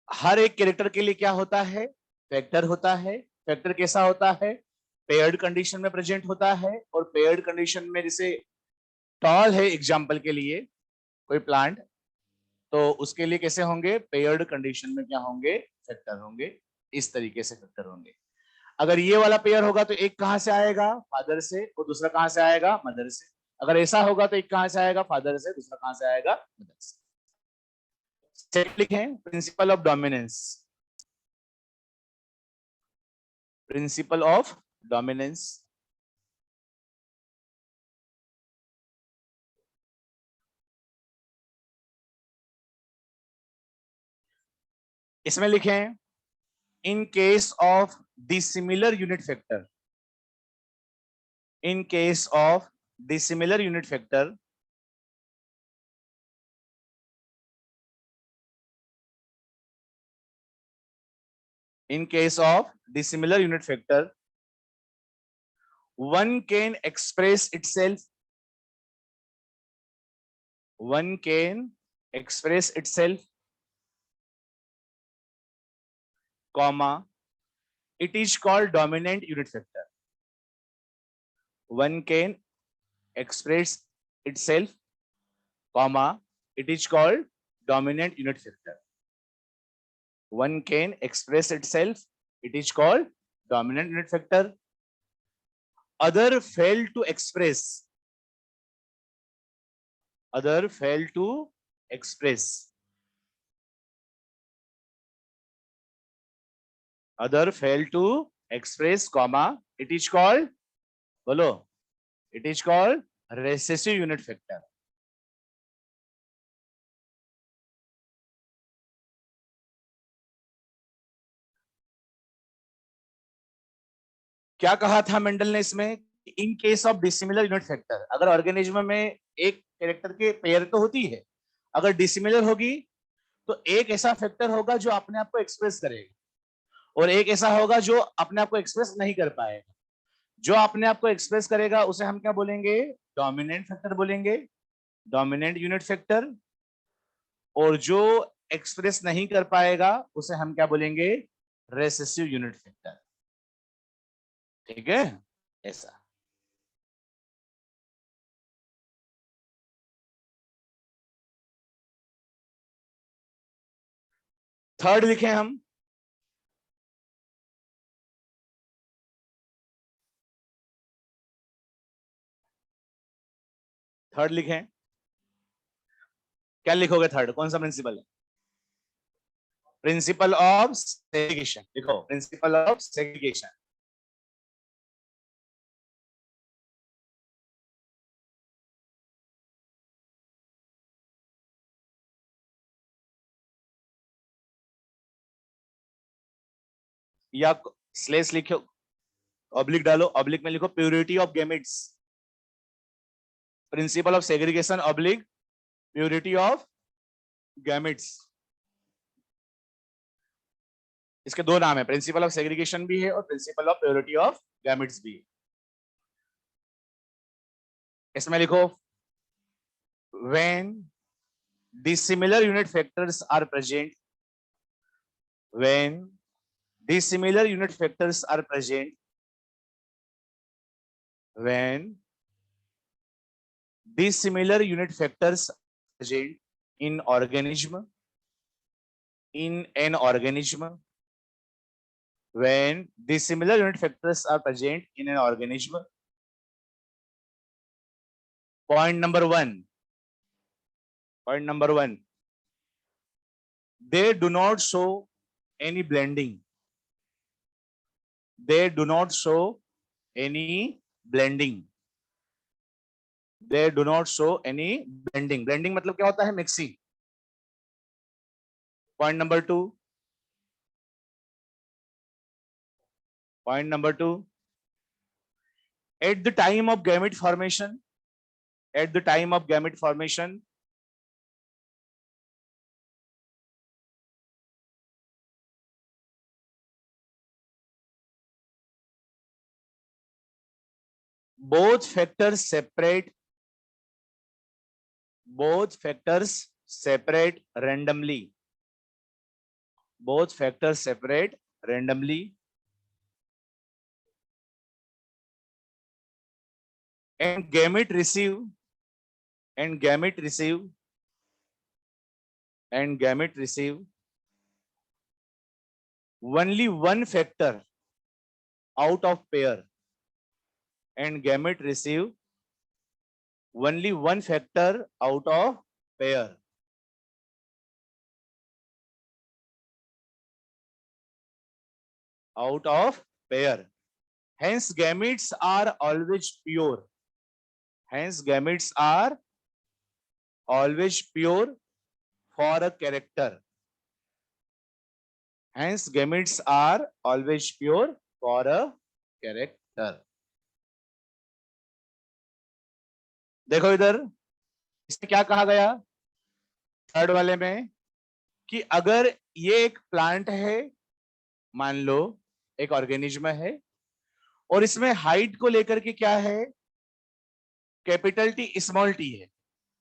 हर एक character के लिए क्या होता है, factor होता है। Factor कैसा होता है? पेयर्ड कंडीशन में प्रेजेंट होता है, और पेयर्ड कंडीशन में जैसे टॉल है एग्जाम्पल के लिए कोई प्लांट, तो उसके लिए कैसे होंगे? पेयर्ड कंडीशन में क्या होंगे? फैक्टर होंगे। इस तरीके से फैक्टर होंगे। अगर ये वाला पेयर होगा तो एक कहां से आएगा? फादर से, और दूसरा कहां से आएगा? मदर से। अगर ऐसा होगा तो एक कहां से आएगा? फादर से, दूसरा कहां से आएगा? मदर से। सेकंड लिखें, principle of dominance. Principle of dominance. इसमें लिखें, in case of dissimilar unit factor, in case of dissimilar unit factor, in case of dissimilar unit factor, one can express itself, one can express itself, comma, it is called dominant unit factor. One can express itself, comma, it is called dominant unit factor. One can express itself, it is called dominant unit factor. Other fail to express, other fail to express, other fail to express, comma, it is called, bolo, it is called recessive unit factor. क्या कहा था Mendel ने इसमें? In case of dissimilar unit factor, अगर organism में एक character के pair तो होती है, अगर डिसिमिलर होगी तो एक ऐसा फैक्टर होगा जो अपने आप को एक्सप्रेस करेगा, और एक ऐसा होगा जो अपने आप को एक्सप्रेस नहीं कर पाएगा। जो अपने आप को एक्सप्रेस करेगा उसे हम क्या बोलेंगे? डोमिनेंट फैक्टर बोलेंगे, डोमिनेंट यूनिट फैक्टर। और जो एक्सप्रेस नहीं कर पाएगा उसे हम क्या बोलेंगे? Recessive unit factor. ठीक है, ऐसा। थर्ड लिखे हम, थर्ड लिखें। क्या लिखोगे? थर्ड कौन सा प्रिंसिपल है? प्रिंसिपल ऑफ सेग्रीगेशन लिखो, प्रिंसिपल ऑफ सेग्रीगेशन। या स्लेस लिखो, ऑब्लिक डालो, ऑब्लिक में लिखो purity of gametes. Principal of segregation oblique purity of gametes. इसके दो नाम है, प्रिंसिपल ऑफ सेग्रीगेशन भी है और principle of purity of gametes भी है। इसमें लिखो, when dissimilar unit factors are present, when dissimilar unit factors are present, when dissimilar unit factors are present in organism, in an organism, when dissimilar unit factors are present in an organism. Point number one, point number one, they do not show any blending, they do not show any blending, they do not show any blending. Blending मतलब क्या होता है? Mixing. Point number two, point number two, at the time of gamete formation, at the time of gamete formation, both factors separate, both factors separate randomly, both factors separate randomly and gamete receive and gamete receive and gamete receive only one factor out of pair and gamete receive only one factor out of pair. Out of pair. Hence gametes are always pure. Hence gametes are always pure for a character. Hence gametes are always pure for a character. देखो इधर इसमें क्या कहा गया third वाले में कि अगर ये एक प्लांट है, मान लो एक ऑर्गेनिज्म है और इसमें हाइट को लेकर के क्या है, कैपिटल टी स्मॉल टी है,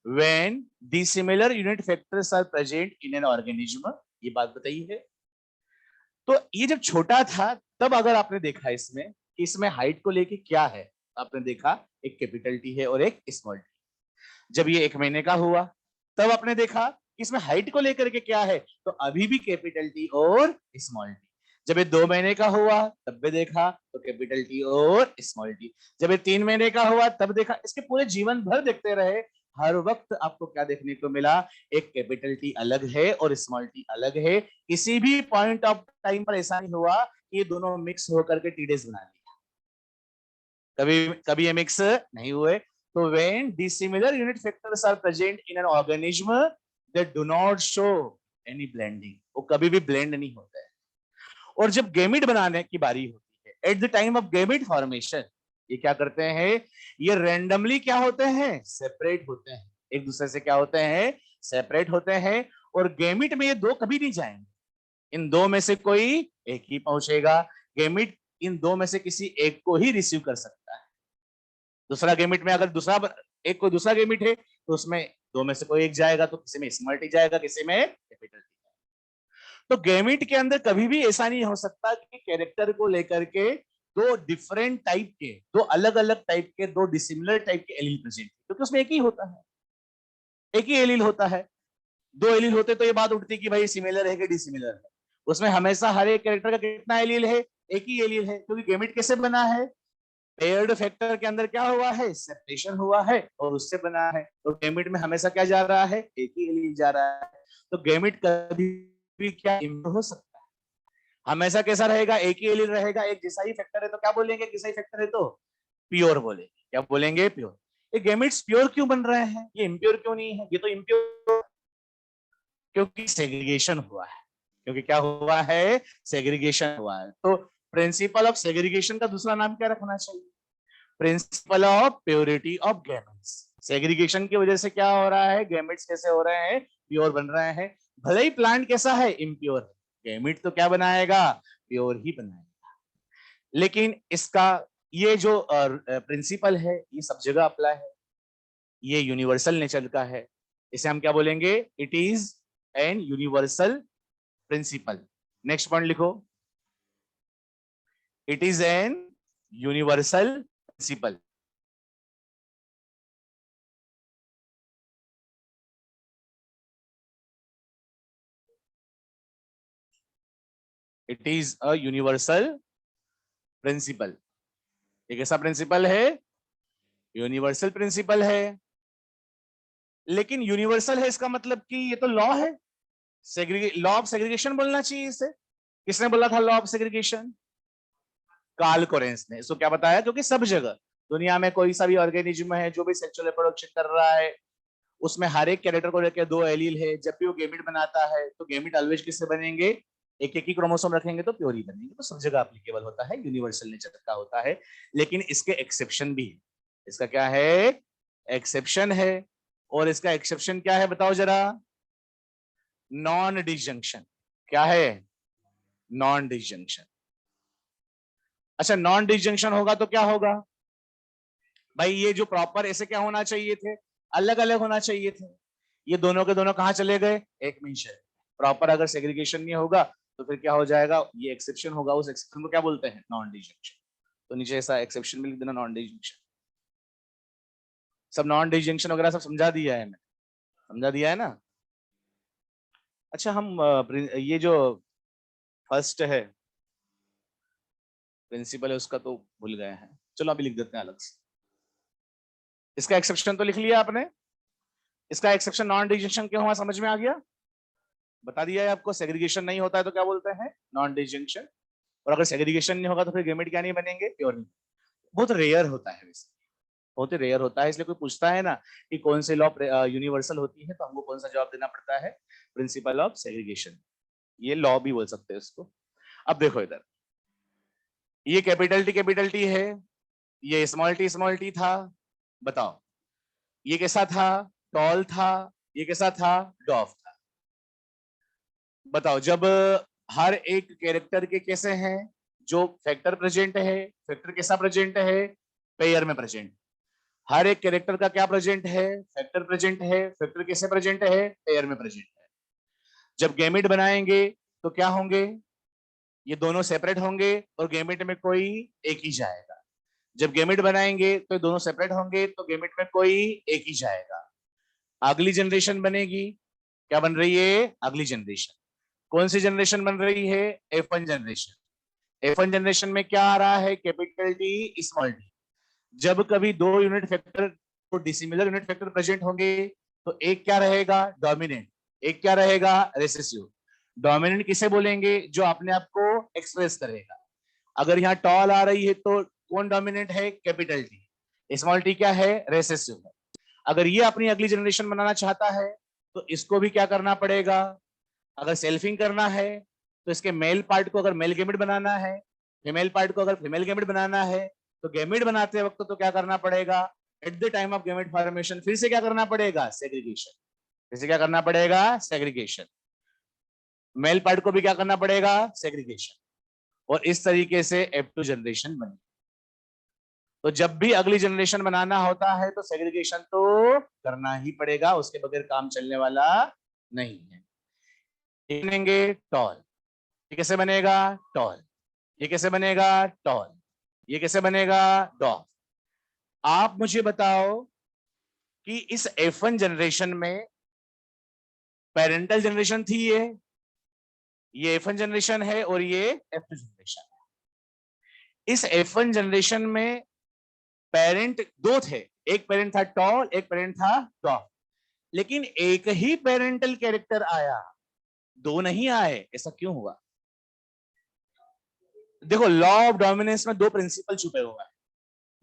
when dissimilar unit factors are present in an organism, ये बात बताई है। तो ये जब छोटा था तब अगर आपने देखा इसमें कि इसमें हाइट को लेके क्या है, आपने देखा एक कैपिटल टी है और एक स्मॉल टी। जब ये 1 महीने का हुआ तब आपने देखा कि इसमें हाइट को लेकर के क्या है, तो अभी भी कैपिटल टी और स्मॉल टी। जब ये 2 महीने का हुआ तब भी देखा तो कैपिटल टी और स्मॉल टी। जब ये 3 महीने का हुआ तब देखा। इसके पूरे जीवन भर देखते रहे, हर वक्त आपको क्या देखने को मिला, एक कैपिटल टी अलग है और स्मॉल टी अलग है। किसी भी पॉइंट ऑफ टाइम पर ऐसा नहीं हुआ कि ये दोनों मिक्स होकर के टीडेस बना लिया, कभी कभी ये मिक्स नहीं हुए। तो when dissimilar unit factors are present in an organism, they do not show any blending, वो कभी भी blend नहीं होता है। और जब गेमिट बनाने की बारी होती है, at the time of gamete formation, ये क्या करते हैं, ये रैंडमली क्या होते हैं, सेपरेट होते हैं, एक दूसरे से क्या होते हैं, सेपरेट होते हैं। और गेमिट में ये दो कभी नहीं जाएंगे, इन दो में से कोई एक ही पहुंचेगा। गेमिट इन दो में से किसी एक को ही रिसीव कर सकता है। दूसरा गेमिट में अगर दूसरा एक कोई दूसरा गेमिट है तो उसमें दो में से कोई एक जाएगा, तो किसी में स्मॉल टी जाएगा, किसी में कैपिटल टी। तो गेमिट के अंदर कभी भी ऐसा नहीं हो सकता कि कैरेक्टर को लेकर के दो डिफरेंट टाइप के, दो अलग अलग टाइप के, दो डिसिमिलर टाइप के एलील प्रेजेंट, क्योंकि उसमें एक ही होता है, एक ही एलील होता है। दो एलील होते तो ये बात उठती कि भाई सिमिलर है कि डिसिमिलर है। उसमें हमेशा हर एक कैरेक्टर का कितना एलील है, एक ही एलील है, क्योंकि गेमिट कैसे बना है, पेयर्ड फैक्टर के अंदर क्या हुआ है, सेपरेशन हुआ है और उससे बना है। तो गेमिट में हमेशा क्या जा रहा है, एक ही एलील जा रहा है। तो गेमिट कभी भी क्या हो सकता है, हमेशा कैसा रहेगा, एक ही एलील रहेगा, एक जैसा ही फैक्टर है तो क्या बोलेंगे, जैसा ही फैक्टर है तो प्योर बोलेंगे। क्या बोलेंगे, प्योर। ये गेमिट्स प्योर क्यों बन रहे हैं, ये इम्प्योर क्यों नहीं है, ये तो इम्प्योर, क्योंकि सेग्रीगेशन हुआ है, क्योंकि क्या हुआ है, सेग्रीगेशन हुआ है। तो प्रिंसिपल ऑफ सेग्रीगेशन का दूसरा नाम क्या रखना चाहिए, principle of purity of gametes. Segregation की वजह से क्या हो रहा है, गैमेट्स कैसे हो रहे हैं, प्योर बन रहे हैं। भले ही प्लांट कैसा है, इम्प्योर है, गैमेट तो क्या बनाएगा, प्योर ही बनाएगा। लेकिन इसका ये जो प्रिंसिपल है ये सब जगह अप्लाई है, ये यूनिवर्सल नेचर का है। इसे हम क्या बोलेंगे, it is an universal principle. Next point लिखो, it is an universal principle. It is a universal principle. एक ऐसा प्रिंसिपल है, यूनिवर्सल प्रिंसिपल है। लेकिन यूनिवर्सल है इसका मतलब कि ये तो लॉ है, लॉ ऑफ सेग्रीगेशन बोलना चाहिए इसे। किसने बोला था law of segregation, Carl Correns ने। इसको क्या बताया, क्योंकि सब जगह दुनिया में कोई सा भी ऑर्गेनिज्म है जो भी सेक्सुअल रिप्रोडक्शन कर रहा है, उसमें हर एक कैरेक्टर को लेकर दो एलील है। जब भी वो गेमिट बनाता है तो गेमिट ऑलवेज किससे बनेंगे, एक एक ही क्रोमोसोम रखेंगे तो प्योर ही बनेंगे। तो सब जगह एप्लीकेबल होता है, यूनिवर्सल नेचर का होता है। लेकिन इसके एक्सेप्शन भी है। इसका क्या है, एक्सेप्शन है। और इसका एक्सेप्शन क्या है बताओ जरा, नॉन डिसजंक्शन। क्या है, नॉन डिसजंक्शन। अच्छा, नॉन डिसजंक्शन होगा तो क्या होगा भाई, ये जो प्रॉपर ऐसे क्या होना चाहिए थे, अलग अलग होना चाहिए थे। ये दोनों के दोनों कहां चले गए, एक में ही। प्रॉपर अगर सेग्रीगेशन नहीं होगा तो फिर क्या हो जाएगा, ये एक्सेप्शन होगा, उस एक्सेप्शन को क्या बोलते हैं, नॉन डिजंक्शन। तो नीचे ऐसा एक्सेप्शन भी लिख देना, नॉन डिजंक्शन। सब नॉन डिजंक्शन वगैरह सब समझा दिया है, मैंने समझा दिया है ना। अच्छा हम ये जो फर्स्ट है प्रिंसिपल है उसका तो भूल गए हैं, चलो अभी लिख देते हैं अलग से। इसका एक्सेप्शन तो लिख लिया आपने, इसका एक्सेप्शन नॉन डिजंक्शन क्यों हुआ समझ में आ गया, बता दिया है आपको। सेग्रीगेशन नहीं होता है तो क्या बोलते हैं, नॉन डिजंक्शन। और अगर सेग्रीगेशन नहीं होगा तो फिर गेमेट क्या नहीं बनेंगे, प्योर नहीं। बहुत रेयर होता है वैसे, बहुत ही रेयर होता है, इसलिए कोई पूछता है ना कि कौन से लॉ यूनिवर्सल होती है तो हमको कौन सा जवाब देना पड़ता है, प्रिंसिपल ऑफ सेग्रीगेशन। ये लॉ भी बोल सकते हैं इसको। अब देखो इधर, ये कैपिटल टी है, ये स्मॉल टी था, बताओ ये कैसा था, टॉल था, ये कैसा था, डॉफ था। बताओ जब हर एक कैरेक्टर के कैसे हैं, जो फैक्टर प्रेजेंट है, फैक्टर कैसा प्रेजेंट है, पेयर में प्रेजेंट। हर एक कैरेक्टर का क्या प्रेजेंट है, फैक्टर प्रेजेंट है, फैक्टर कैसे प्रेजेंट है, पेयर में प्रेजेंट है। जब गैमेट बनाएंगे तो क्या होंगे, ये दोनों सेपरेट होंगे और गैमेट में कोई एक ही जाएगा। जब गैमेट बनाएंगे तो दोनों सेपरेट होंगे तो गैमेट में कोई एक ही जाएगा। अगली जनरेशन बनेगी, क्या बन रही है, अगली जनरेशन। कौन सी जनरेशन बन रही है, F1 जनरेशन। F1 जनरेशन में क्या आ रहा है, कैपिटल टी स्मॉल टी। जब कभी दो यूनिट फैक्टर तो डिसिमिलर यूनिट फैक्टर प्रेजेंट होंगे तो एक क्या रहेगा, डोमिनेंट, एक क्या रहेगा, रेसेसिव। डोमिनेंट किसे बोलेंगे, जो अपने आप को एक्सप्रेस करेगा। अगर यहाँ टॉल आ रही है तो कौन डोमिनेंट है, कैपिटल टी। स्मॉल टी क्या है, रेसेसिव है। अगर ये अपनी अगली जनरेशन बनाना चाहता है तो इसको भी क्या करना पड़ेगा, अगर सेल्फिंग करना है तो इसके मेल पार्ट को अगर मेल गैमेट बनाना है, फीमेल पार्ट को अगर फीमेल गैमेट बनाना है, तो गैमेट बनाते वक्त तो क्या करना पड़ेगा, at the time of gamete formation फिर से क्या करना पड़ेगा, सेग्रीगेशन। फिर से क्या करना पड़ेगा, सेग्रीगेशन। मेल पार्ट को भी क्या करना पड़ेगा, सेग्रीगेशन। और इस तरीके से F2 जनरेशन बनी। तो जब भी अगली जनरेशन बनाना होता है तो सेग्रीगेशन तो करना ही पड़ेगा, उसके बगैर काम चलने वाला नहीं है। बनेंगे टॉल, ये कैसे बनेगा, टॉल। ये कैसे बनेगा, टॉल। ये कैसे बनेगा, डॉफ। आप मुझे बताओ कि इस F1 जनरेशन में पेरेंटल जनरेशन थी, ये F1 जनरेशन है और ये F2 जनरेशन है। इस F1 जनरेशन में पेरेंट दो थे, एक पेरेंट था टॉल, एक पेरेंट था डॉफ। लेकिन एक ही पेरेंटल कैरेक्टर आया, दो नहीं आए, ऐसा क्यों हुआ। देखो लॉ ऑफ डोमिनेंस में दो प्रिंसिपल छुपे हुए हैं,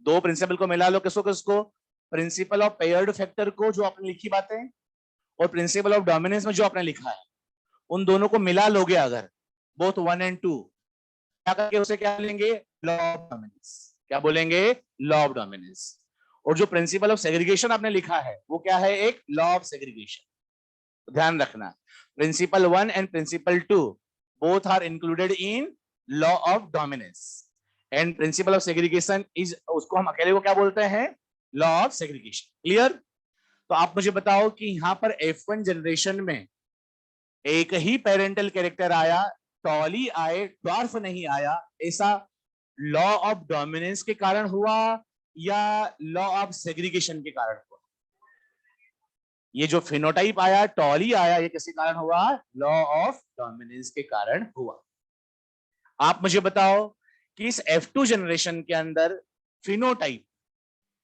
दो प्रिंसिपल को मिला लो, किसको किसको, प्रिंसिपल ऑफ पेयर्ड फैक्टर को जो आपने लिखी बातें, और प्रिंसिपल ऑफ डोमिनेंस में जो आपने लिखा है, उन दोनों को मिला लोगे अगर, बोथ 1 और 2, क्या करके उसे क्या लेंगे, लॉ ऑफ डोमिनेंस। क्या बोलेंगे, लॉ ऑफ डोमिनेंस। और जो प्रिंसिपल ऑफ सेग्रीगेशन आपने लिखा है वो क्या है, एक लॉ ऑफ सेग्रीगेशन। ध्यान रखना, principle 1 and principle 2 both are included in law of dominance, and principle of segregation is, उसको हम अकेले को क्या बोलते हैं, लॉ ऑफ सेग्रीगेशन। क्लियर। तो आप मुझे बताओ कि यहां पर F1 जनरेशन में एक ही पेरेंटल कैरेक्टर आया, टॉली आए, डॉर्फ नहीं आया, ऐसा लॉ ऑफ डोमिनेंस के कारण हुआ या लॉ ऑफ सेग्रीगेशन के कारण हुआ। ये जो फिनोटाइप आया, टॉली आया, ये किसके कारण हुआ, लॉ ऑफ डोमिनेंस के कारण हुआ। आप मुझे बताओ कि इस F2 जनरेशन के अंदर फिनोटाइप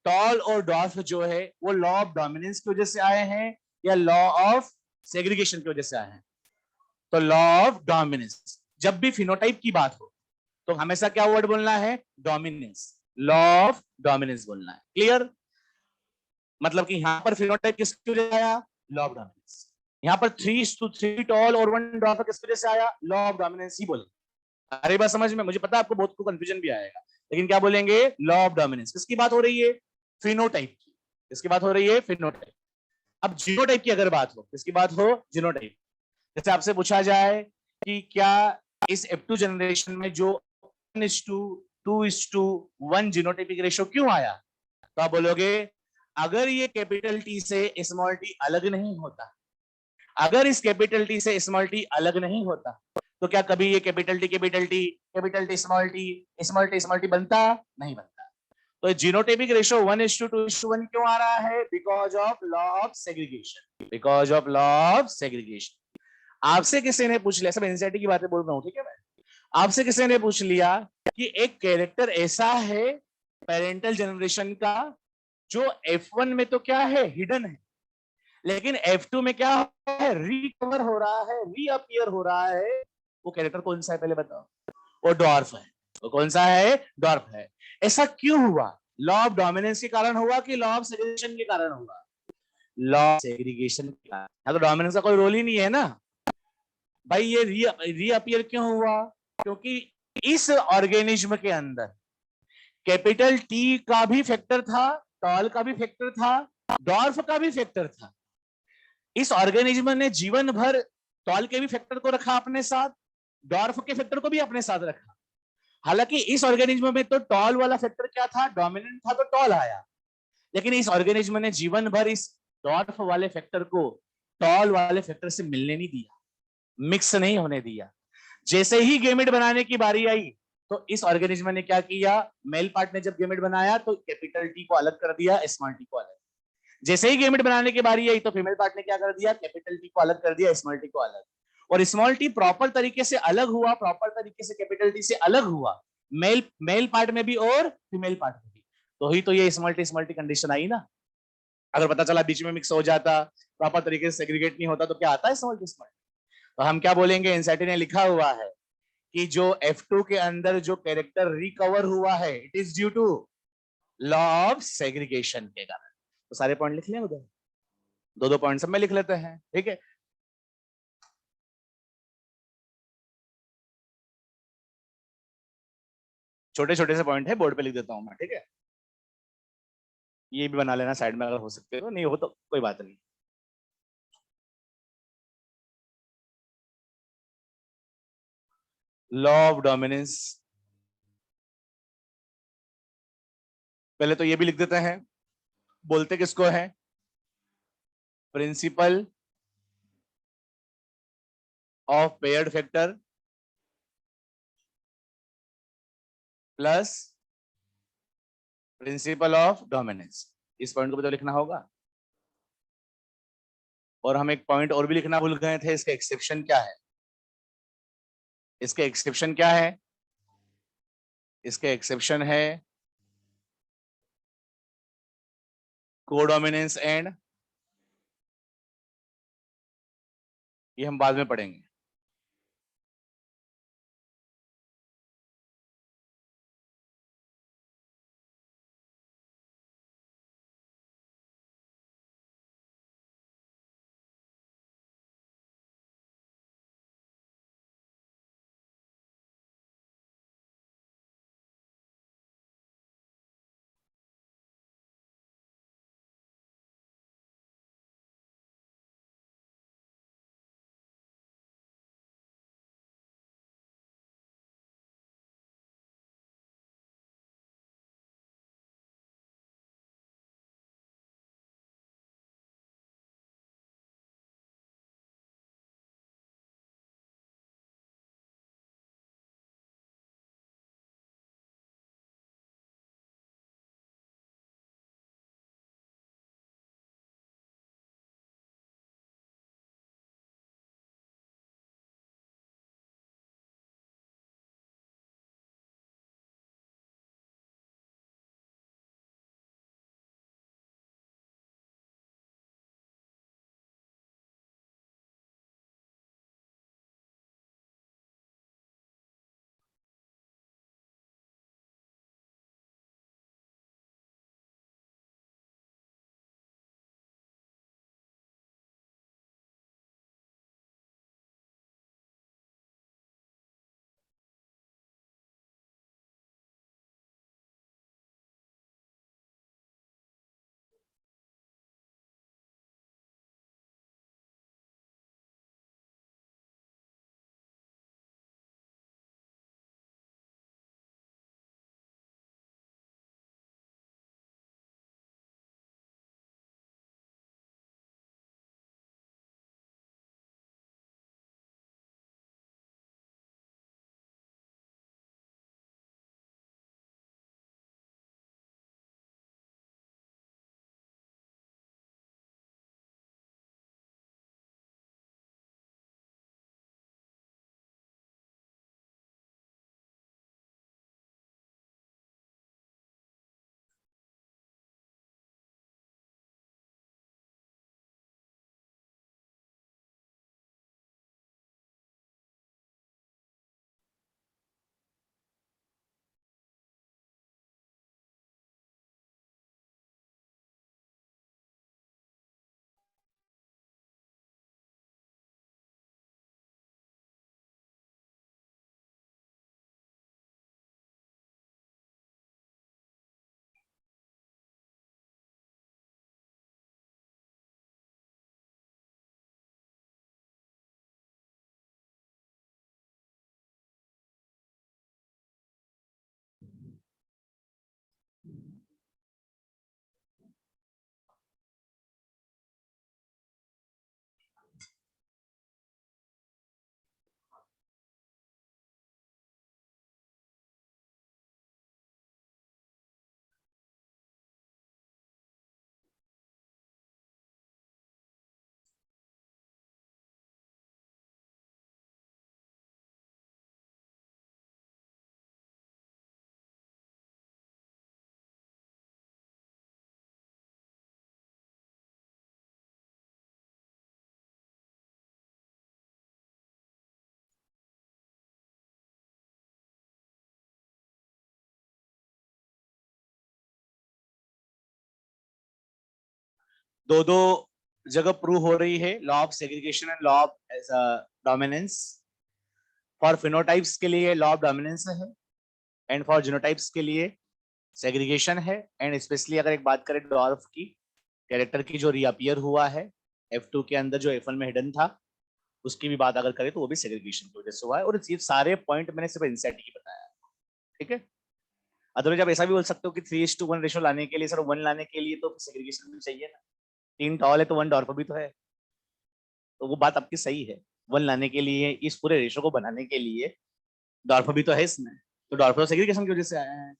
टॉल और डॉर्फ जो है वो लॉ ऑफ डोमिनेंस की वजह से आए हैं या लॉ ऑफ सेग्रीगेशन की वजह से आए हैं, तो लॉ ऑफ डोमिनेंस। जब भी फिनोटाइप की बात हो तो हमेशा क्या वर्ड बोलना है, डोमिनेंस, लॉ ऑफ डोमिनेंस बोलना है। क्लियर। मतलब कि यहां पर फिनोटाइप किसकी वजह से आया, लॉ ऑफ डोमिनेंस। यहां पर 3:3 टॉल और 1 डॉर्फ किसकी वजह से आया, लॉ ऑफ डोमिनेंस ही बोले। अरे बात समझ में, मुझे पता है आपको बहुत को कंफ्यूजन भी आएगा, लेकिन क्या बोलेंगे, लॉ ऑफ डोमिनेंस। किसकी बात हो रही है, फिनोटाइप की। किसकी बात हो रही है, फिनोटाइप। अब जीनोटाइप की अगर बात हो, किसकी बात हो, जीनोटाइप। जैसे आपसे पूछा जाए कि क्या इस F2 जनरेशन में जो 1:2:1 जीनोटाइपिक रेशियो क्यों आया, तो आप बोलोगे अगर ये कैपिटल टी से स्मॉल टी अलग नहीं होता, अगर इस कैपिटल टी से स्मॉल टी अलग नहीं होता तो क्या कभी ये capital T capital T capital T small T small T small T बनता? नहीं बनता। तो जीनोटाइपिक रेशियो 1:2:1 क्यों आ रहा है? Because of law of segregation, because of law of segregation. आपसे किसी ने पूछ लिया, सब एनसीईआरटी की बातें बोल रहा हूं, ठीक है मैं, आपसे किसी ने पूछ लिया कि एक कैरेक्टर ऐसा है पेरेंटल जनरेशन का जो F1 में तो क्या है, हिडन है, लेकिन F2 में क्या है, रिकवर हो रहा है, रीअपियर हो रहा है, वो कैरेक्टर कौन सा है पहले बताओ? वो डॉर्फ है। वो कौन सा है? डॉर्फ है। ऐसा क्यों हुआ? लॉ ऑफ डोमिनेंस के कारण हुआ कि लॉ ऑफ सेग्रीगेशन के कारण हुआ? लॉ ऑफ सेग्रीगेशन के कारण। तो डोमिनेंस का कोई रोल ही नहीं है ना भाई। ये रीअपियर क्यों हुआ? क्योंकि इस ऑर्गेनिज्म के अंदर कैपिटल टी का भी फैक्टर था, टॉल का भी फैक्टर था, डॉर्फ का भी फैक्टर था। इस ऑर्गेनिज्म ने जीवन भर टॉल के भी फैक्टर को रखा अपने साथ, डॉर्फ के फैक्टर को भी अपने साथ रखा। हालांकि इस ऑर्गेनिज्म में तो टॉल वाला फैक्टर क्या था, डोमिनेंट था, तो टॉल आया। लेकिन इस ऑर्गेनिज्म ने जीवन भर इस डॉर्फ वाले फैक्टर को टॉल वाले फैक्टर से मिलने नहीं दिया, मिक्स नहीं होने दिया। जैसे ही गेमेट बनाने की बारी आई तो इस ऑर्गेनिज्म ने क्या किया, मेल पार्ट ने जब गेमेट बनाया तो कैपिटल टी को अलग कर दिया, स्मॉल टी को अलग। जैसे ही गेमेट बनाने की बारी आई तो फीमेल पार्ट ने क्या कर दिया, कैपिटल टी को अलग कर दिया, स्मॉल टी को अलग। और स्मॉल टी प्रॉपर तरीके से अलग हुआ, प्रॉपर तरीके से कैपिटल टी से अलग हुआ, मेल मेल पार्ट में भी और फीमेल पार्ट में भी। तो ही तो ये स्मॉल टी कंडीशन आई ना। अगर पता चला बीच में मिक्स हो जाता, प्रॉपर तरीके से सेग्रीगेट नहीं होता, तो क्या आता है स्मॉल टी स्मॉल टी? तो हम क्या बोलेंगे, एनसीईआरटी ने लिखा हुआ है कि जो F2 के अंदर जो कैरेक्टर रिकवर हुआ है, it is due to law of segregation के कारण। तो सारे पॉइंट लिख लें उधर, दो दो पॉइंट सब में लिख लेते हैं, ठीक है। छोटे छोटे से पॉइंट है, बोर्ड पे लिख देता हूं मैं, ठीक है। ये भी बना लेना साइड में, अगर हो सकते हो, नहीं हो तो कोई बात नहीं। लॉ ऑफ डोमिनेंस, पहले तो ये भी लिख देते हैं। बोलते किसको है? Principle of paired factor plus principle of dominance. इस पॉइंट को भी तो लिखना होगा। और हम एक पॉइंट और भी लिखना भूल गए थे, इसका एक्सेप्शन क्या है? इसके एक्सेप्शन क्या है? इसके एक्सेप्शन है कोडोमिनेंस एंड, ये हम बाद में पढ़ेंगे। दो दो जगह प्रूव हो रही है, law of segregation and law of dominance. For phenotypes के लिए लॉ ऑफ डोमिनेंस है, एंड फॉर जीनोटाइप्स के लिए सेग्रीगेशन है। एंड स्पेशली अगर एक बात करें डॉर्फ की, कैरेक्टर की जो रीअपियर हुआ है F2 के अंदर, जो F1 में हिडन था, उसकी भी बात अगर करें तो वो भी सेग्रीगेशन की वजह से हुआ है। और ये सारे पॉइंट मैंने सिर्फ इनसेट ही बताया, ठीक है। अदरवाइज आप ऐसा भी बोल सकते हो कि 3:1 रेशो लाने के लिए, सर 1 लाने के लिए तो सेग्रीगेशन भी चाहिए ना। 3 टॉल है तो 1 डॉर्फ भी तो है, तो वो बात आपकी सही है। 1 लाने के लिए, इस पूरे रेशो को बनाने के लिए डॉर्फ भी तो है इसमें, तो डॉर्फ तो सेग्रीगेशन की वजह से आया है।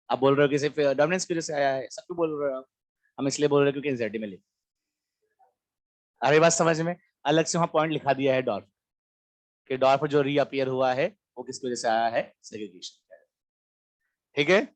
आप बोल रहे हो कि सिर्फ डोमिनेंस की वजह से आया है, सब क्यों बोल रहे हो आप? हम इसलिए बोल रहे हैं क्योंकि एंजाइटी में लिखा, अरे बात समझ में, अलग से वहां पॉइंट लिखा दिया है डॉर्फ, कि डॉर्फ जो रीअपियर हुआ है वो किसकी वजह से आया है, सेग्रीगेशन, ठीक है।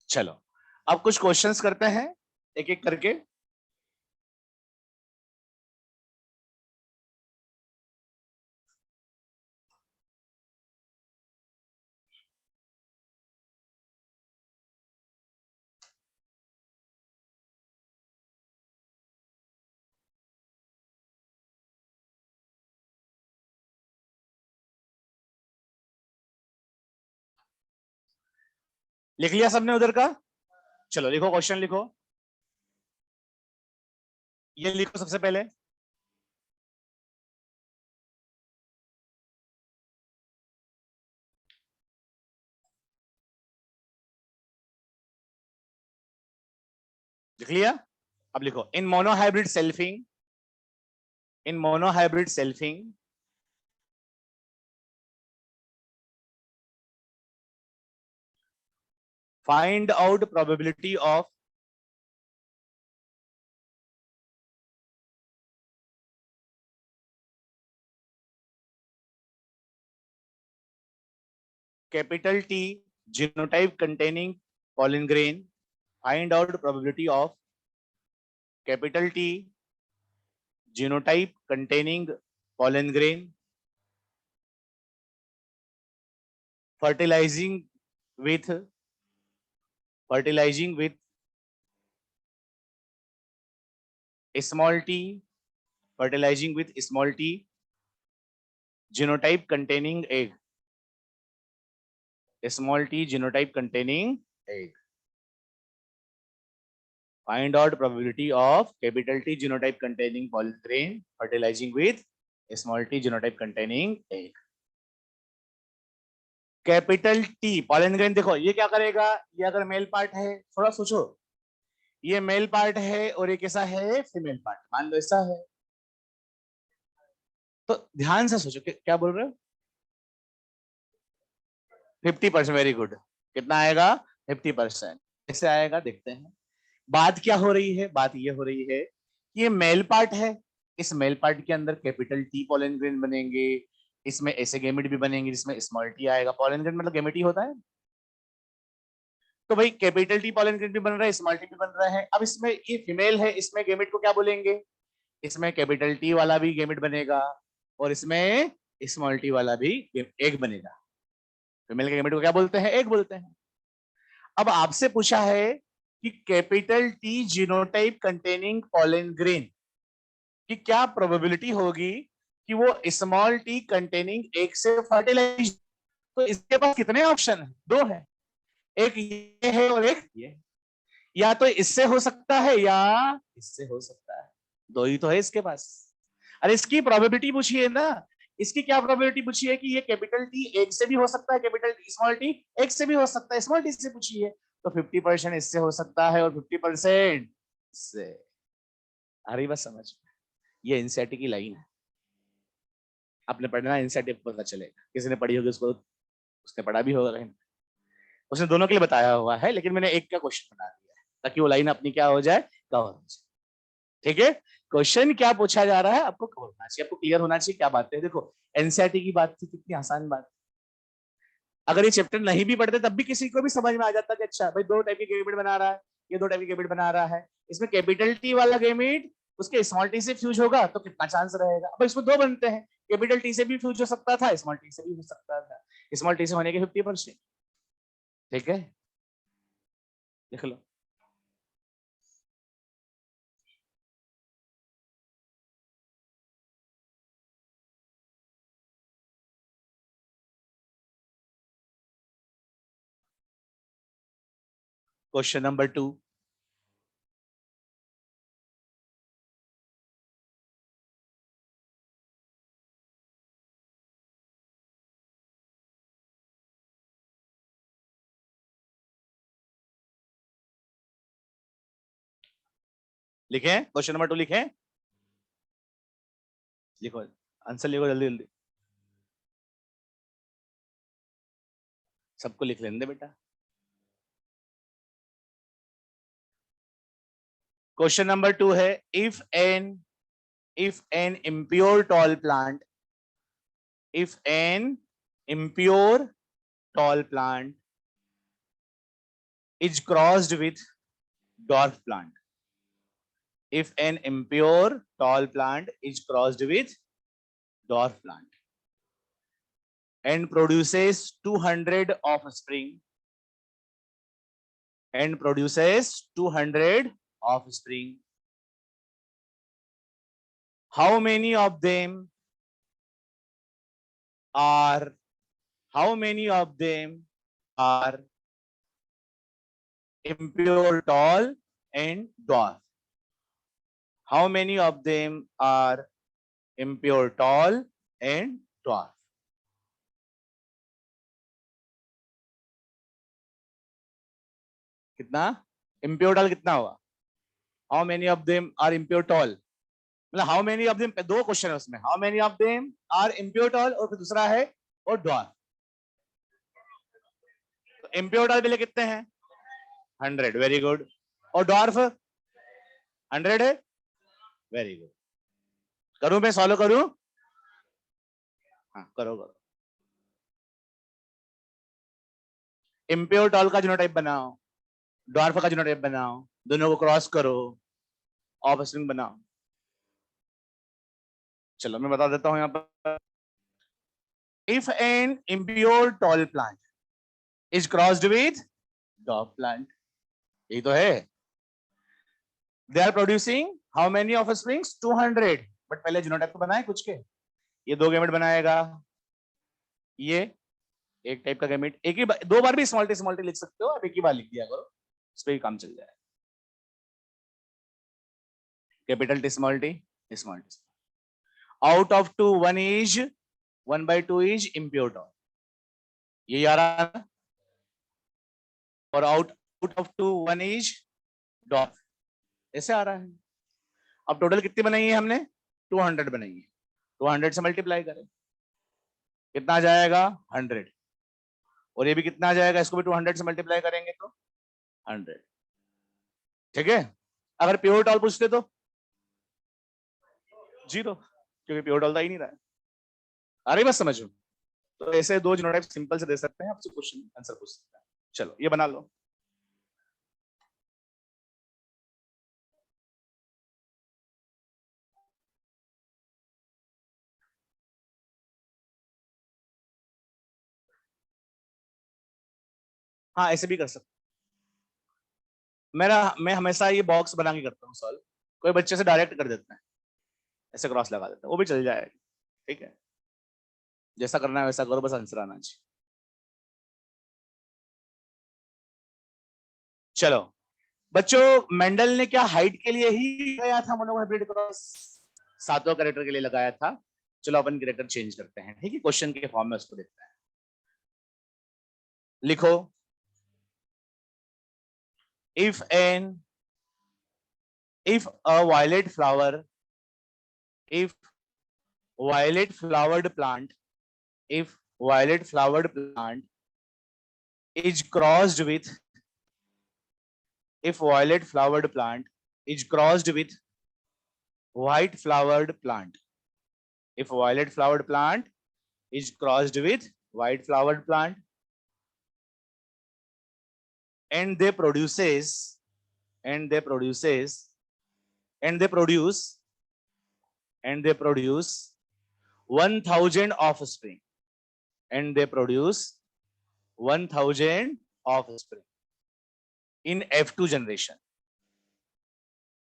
चलो अब कुछ क्वेश्चंस करते हैं एक एक करके। लिख लिया सबने उधर का? चलो लिखो, क्वेश्चन लिखो, ये लिखो सबसे पहले। लिख लिया? अब लिखो, in monohybrid selfing, in monohybrid selfing find out probability of capital T genotype containing pollen grain. Find out probability of capital T genotype containing pollen grain fertilizing with small t, fertilizing with small t genotype containing egg, small t genotype containing egg. Find out probability of capital T genotype containing pollen grain fertilizing with small t genotype containing egg. Capital T pollen grain, देखो ये क्या करेगा, ये अगर male part है, थोड़ा सोचो, ये मेल पार्ट है और ये कैसा है, फीमेल पार्ट, मान लो ऐसा है, तो ध्यान से सोचो क्या बोल रहे हो। 50%, वेरी गुड। कितना आएगा? 50%। कैसे आएगा देखते हैं। बात क्या हो रही है, बात ये हो रही है कि ये मेल पार्ट है, इस मेल पार्ट के अंदर कैपिटल टी पॉलन ग्रेन बनेंगे, इसमें ऐसे गेमिट भी बनेंगे जिसमें स्मॉल टी आएगा। पॉलन ग्रेन मतलब गेमिट ही होता है, तो भाई कैपिटल टी पॉलन ग्रेन भी बन रहा है, स्मॉल टी भी बन रहा है। अब इसमें ये फीमेल है, इसमें गेमिट को क्या बोलेंगे, इसमें कैपिटल टी वाला भी गेमिट बनेगा और इसमें स्मॉल टी वाला भी एग बनेगा। फीमेल के गेमिट को क्या बोलते हैं, एग बोलते हैं। अब आपसे पूछा है कि capital T genotype containing pollen grain की क्या प्रोबेबिलिटी होगी कि वो स्मॉल टी कंटेनिंग एग से फर्टिलाइज। तो इसके पास कितने ऑप्शन है, दो है, एक ये है और एक ये। या तो इससे हो सकता है या इससे हो सकता है, दो ही तो है इसके पास। अरे इसकी प्रोबेबिलिटी पूछिए ना, इसकी क्या प्रोबेबिलिटी पूछी है कि ये कैपिटल टी एक से भी हो सकता है, कैपिटल स्मॉल टी एक से भी हो सकता है, स्मॉल टी से पूछिए। तो 50% इससे हो सकता है और 50% इससे। अरे बस समझ, ये एनसीईआरटी की लाइन है। आपने पढ़ना इनसेटिव पता चलेगा, किसी ने पढ़ी होगी उसको, उसने पढ़ा भी होगा कहीं, उसने दोनों के लिए बताया हुआ है, लेकिन मैंने एक का क्वेश्चन बना दिया है ताकि वो लाइन अपनी क्या हो जाए, कवर हो जाए। ठीक है, क्वेश्चन क्या पूछा जा रहा है आपको कवर होना चाहिए, आपको क्लियर होना चाहिए क्या बात है। देखो एनसीईआरटी की बात थी, कितनी आसान बात, अगर ये चैप्टर नहीं भी पढ़ते तब भी किसी को भी समझ में आ जाता कि अच्छा भाई दो टाइप की गैमेट बना रहा है, ये दो टाइप की गैमेट बना रहा है, इसमें कैपिटल टी वाला गैमेट उसके स्मॉल टी से फ्यूज होगा तो कितना चांस रहेगा। अब इसमें दो बनते हैं, कैपिटल टी से भी फ्यूज हो सकता था, स्मॉल टी से भी हो सकता था, स्मॉल टी से होने के 50%। ठीक है, लिख लो। क्वेश्चन नंबर 2, लिखे क्वेश्चन नंबर 2 लिखे, लिखो आंसर, लिखो जल्दी जल्दी, सबको लिख लेने दे बेटा। क्वेश्चन नंबर 2 है, if an impure tall plant, if an impure tall plant is crossed with dwarf plant, if an impure tall plant is crossed with dwarf plant and produces 200 offspring, and produces 200 offspring, how many of them are, how many of them are impure tall and dwarf, how many of them are impure tall and dwarf? कितना impure tall कितना हुआ, how many of them are impure tall, मतलब how many of them, दो question है उसमें, how many of them are impure tall और फिर दूसरा है और dwarf। तो impure tall पहले कितने हैं, 100, वेरी गुड, और dwarf 100 है, वेरी गुड। करूं मैं सॉल्व करूं, हाँ करो करो। impure tall का जीनोटाइप बनाओ, dwarf का जीनोटाइप बनाओ, दोनों को क्रॉस करो, ऑफस्प्रिंग बनाओ। चलो मैं बता देता हूं यहाँ पर, if an impure tall plant is crossed with dwarf plant, यही तो है, they are producing how many offsprings, 200, but पहले जीनोटाइप तो बनाए कुछ के, ये दो गैमेट बनाएगा, ये एक टाइप का गैमेट, एक ही दो बार भी स्मॉल टी लिख सकते हो, आप एक ही बार लिख दिया करो, इस पे ही काम चल जाए, capital T small T small T, out of two one is, 1/2 is impure tall, ये आ रहा है, और out of two one is डॉट, ऐसे आ रहा है। अब टोटल कितनी बनाई है हमने, 200 बनाई है, 200 से मल्टीप्लाई करें, कितना आ जाएगा 100, और ये भी कितना आ जाएगा, इसको भी 200 से मल्टीप्लाई करेंगे तो 100। ठीक है, अगर प्योर टॉल पूछते तो 0, क्योंकि प्योर टॉल था ही नहीं रहा है। आ रही बस समझो, तो ऐसे दो जीनोटाइप सिंपल से दे सकते हैं, आपसे क्वेश्चन आंसर पूछ सकते हैं। चलो ये बना लो, हाँ ऐसे भी कर सकते, मैं हमेशा ये बॉक्स बना के करता हूँ सॉल्व, कोई बच्चे से डायरेक्ट कर देते हैं, ऐसे क्रॉस लगा देते हैं, वो भी चल जाएगा। ठीक है, जैसा करना है वैसा करो, बस आंसर आना चाहिए। चलो बच्चों, मेंडल ने क्या हाइट के लिए ही लगाया था मोनोहाइब्रिड क्रॉस, सातों कैरेक्टर के लिए लगाया था। चलो अपन कैरेक्टर चेंज करते हैं, ठीक है, क्वेश्चन के फॉर्म में उसको देखते हैं। लिखो, if a violet flower, if violet flowered plant, if violet flowered plant is crossed with, if violet flowered plant is crossed with white flowered plant, if violet flowered plant is crossed with white flowered plant, and they produces, and they produces, and they produce, and they produce 1000 offspring, and they produce 1000 offspring in F2 generation,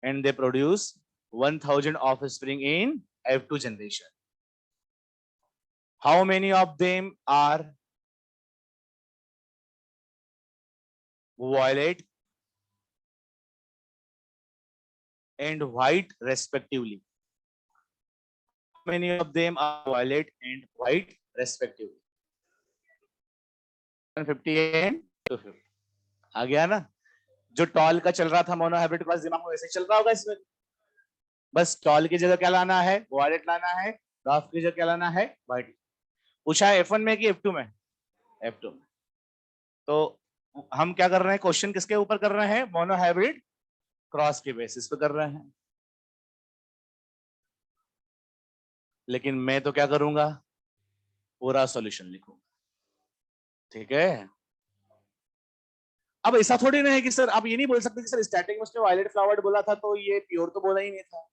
and they produce 1000 offspring in F2 generation. How many of them are violet and white respectively? How many of them are violet and white respectively? 150 and 250. आ गया ना? जो toll का चल रहा था mono hybrid cross, दिमाग में वैसे चल रहा होगा इसमें. बस टॉल की जगह क्या लाना है? वॉयलेट लाना है. डॉफ की जगह क्या लाना है? व्हाइट. पूछा है F1 में कि F2 में? F2 में. तो हम क्या कर रहे हैं? क्वेश्चन किसके ऊपर कर रहे हैं? मोनो हाइब्रिड क्रॉस के बेसिस पे कर रहे हैं. लेकिन मैं तो क्या करूंगा? पूरा सॉल्यूशन लिखूंगा. ठीक है. अब ऐसा थोड़ी ना है कि सर आप ये नहीं बोल सकते कि सर स्टार्टिंग में उसने वायलेट फ्लावर्ड बोला था तो ये प्योर तो बोला ही नहीं था.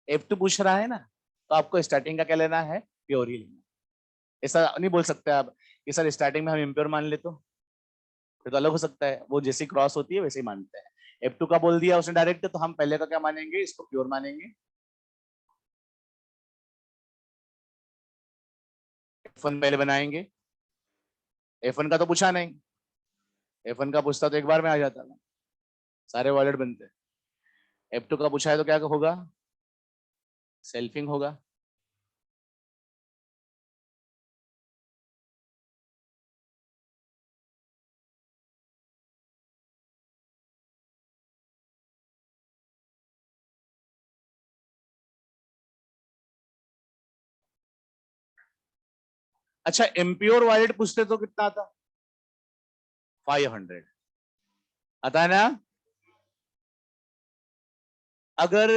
F2 पूछ रहा है ना, तो आपको स्टार्टिंग का क्या लेना है? प्योर ही लेना. ऐसा नहीं बोल सकते आप कि सर स्टार्टिंग में हम इम्प्योर मान ले, तो फिर तो अलग हो सकता है. वो जैसी क्रॉस होती है वैसे ही मानते हैं. F2 का बोल दिया उसने डायरेक्ट, तो हम पहले का क्या मानेंगे? इसको प्योर मानेंगे. F1 पहले बनाएंगे. F1 का तो पूछा नहीं. F1 का पूछता तो एक बार में आ जाता ना, सारे वॉलेट बनते. F2 का पूछा है तो क्या होगा? सेल्फिंग होगा. अच्छा, इम्प्योर वायलेट पूछते तो कितना आता? 500 आता है ना. अगर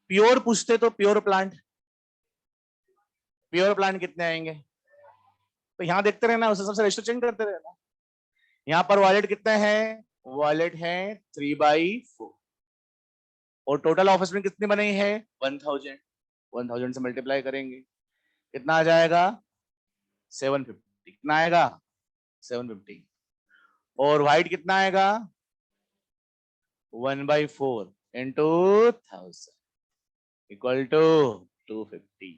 प्योर पूछते तो प्योर प्लांट, प्योर प्लांट कितने आएंगे? तो यहां देखते रहना, उस हिसाब से रेशियो चेंज करते रहना. यहां पर वॉलेट कितने हैं? वॉलेट है 3/4, और टोटल ऑफिस में कितनी बनी है? 1000. 1000 से मल्टीप्लाई करेंगे, कितना आ जाएगा? 750. कितना आएगा? 750. और व्हाइट कितना आएगा? 1/4 इंटू 1000 इक्वल टू 250.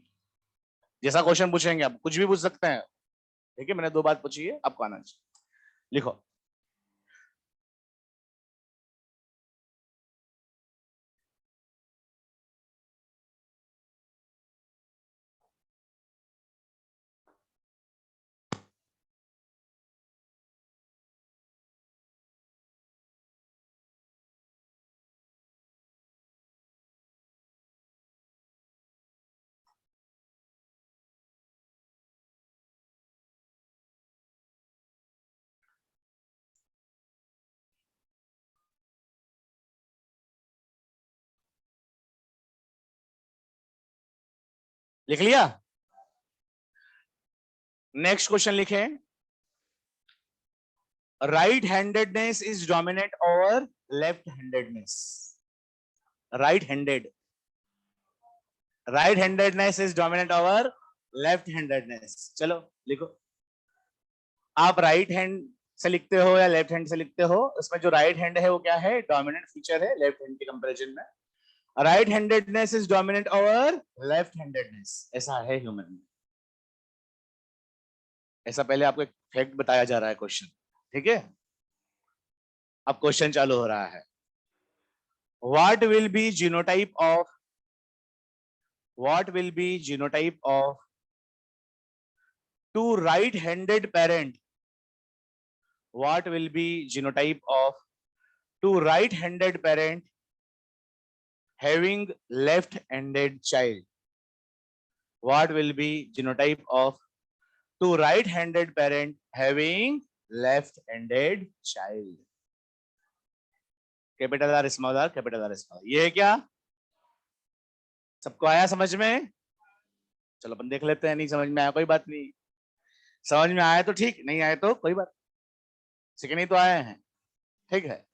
जैसा क्वेश्चन पूछेंगे आप कुछ भी पूछ सकते हैं. ठीक है, मैंने 2 बात पूछी है, आपको आना चाहिए. लिखो. लिख लिया? नेक्स्ट क्वेश्चन लिखें. राइट हैंडेडनेस इज डोमिनेंट और left handedness? Right handed, right handedness is dominant और लेफ्ट हैंडेडनेस. चलो लिखो. आप राइट हैंड से लिखते हो या लेफ्ट हैंड से लिखते हो, उसमें जो राइट हैंड है वो क्या है? डोमिनेंट फीचर है लेफ्ट हैंड के कंपैरिजन में. Right handedness is dominant over left handedness, ऐसा है ह्यूमन में. ऐसा पहले आपको एक फैक्ट बताया जा रहा है क्वेश्चन. ठीक है, अब क्वेश्चन चालू हो रहा है. What will be genotype of, what will be genotype of two right handed parent, what will be genotype of two right-handed parent having left-handed child? What will be genotype of two right-handed parent having left-handed child? Capital R small R, capital R small, ये है क्या? सबको आया समझ में? चलो अपन देख लेते हैं, नहीं समझ में आया कोई बात नहीं, समझ में आया तो ठीक, नहीं आया तो कोई बात, सीखे नहीं तो आए हैं, ठीक है।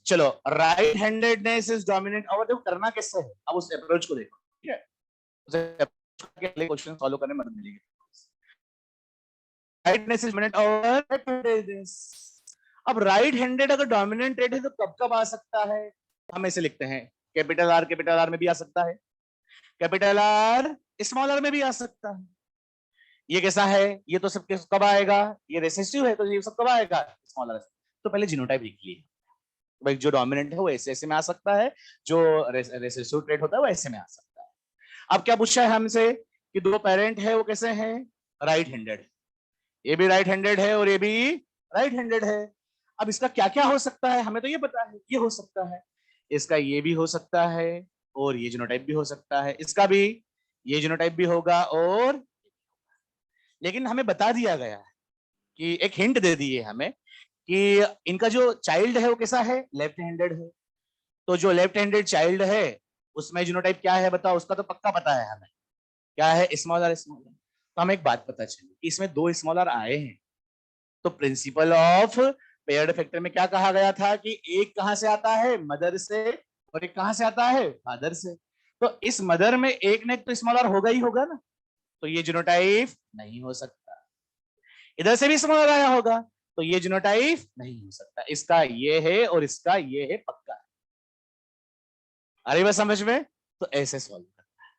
चलो, राइट हैंडेडनेस इज डोमिनेंट और देखो करना कैसे है, अब उस अप्रोच को देखो, ठीक है, उस अप्रोच के लिए क्वेश्चन सॉल्व करने में मदद मिलेगी। Rightness is dominant over left handedness. अब राइट हैंडेड अगर डोमिनेंट ट्रेड है तो कब कब आ सकता है? हम ऐसे लिखते हैं, कैपिटल आर में भी आ सकता है, कैपिटल आर स्मॉल आर में भी आ सकता है। ये कैसा है? ये तो सब कब आएगा? ये रेसेसिव है तो ये सब कब आएगा? Small R. तो पहले जीनोटाइप लिख लिए, भाई जो डोमिनेंट है वो ऐसे ऐसे में आ सकता है, जो रेसेसिव ट्रेट होता है वो ऐसे में आ सकता है। अब क्या पूछा है हमसे कि दो पेरेंट है वो कैसे हैं? राइट हैंडेड, ये भी राइट हैंडेड है और ये भी राइट हैंडेड है। अब इसका क्या क्या हो सकता है? हमें तो ये पता है, ये हो सकता है, इसका ये भी हो सकता है और ये जीनोटाइप भी हो सकता है, इसका भी ये जीनोटाइप भी होगा और, लेकिन हमें बता दिया गया है कि एक हिंट दे दिए हमें कि इनका जो चाइल्ड है वो कैसा है? लेफ्ट हैंडेड है। तो जो लेफ्ट हैंडेड चाइल्ड है उसमें जीनोटाइप क्या है बताओ? उसका तो पक्का पता है हमें, क्या है? Small R small R. तो हमें एक बात पता चली कि इसमें दो स्मॉल आर आए हैं, तो प्रिंसिपल ऑफ पेयर्ड फैक्टर में क्या कहा गया था कि एक कहां से आता है? मदर से, और एक कहां से आता है? फादर से। तो इस मदर में एक ने तो स्मॉल आर होगा ही होगा ना, तो ये जीनोटाइप नहीं हो सकता। इधर से भी स्मॉल आर आया होगा तो ये जीनोटाइप नहीं हो सकता। इसका ये है और इसका ये है पक्का। अरे बस समझ में? तो ऐसे सॉल्व करना है।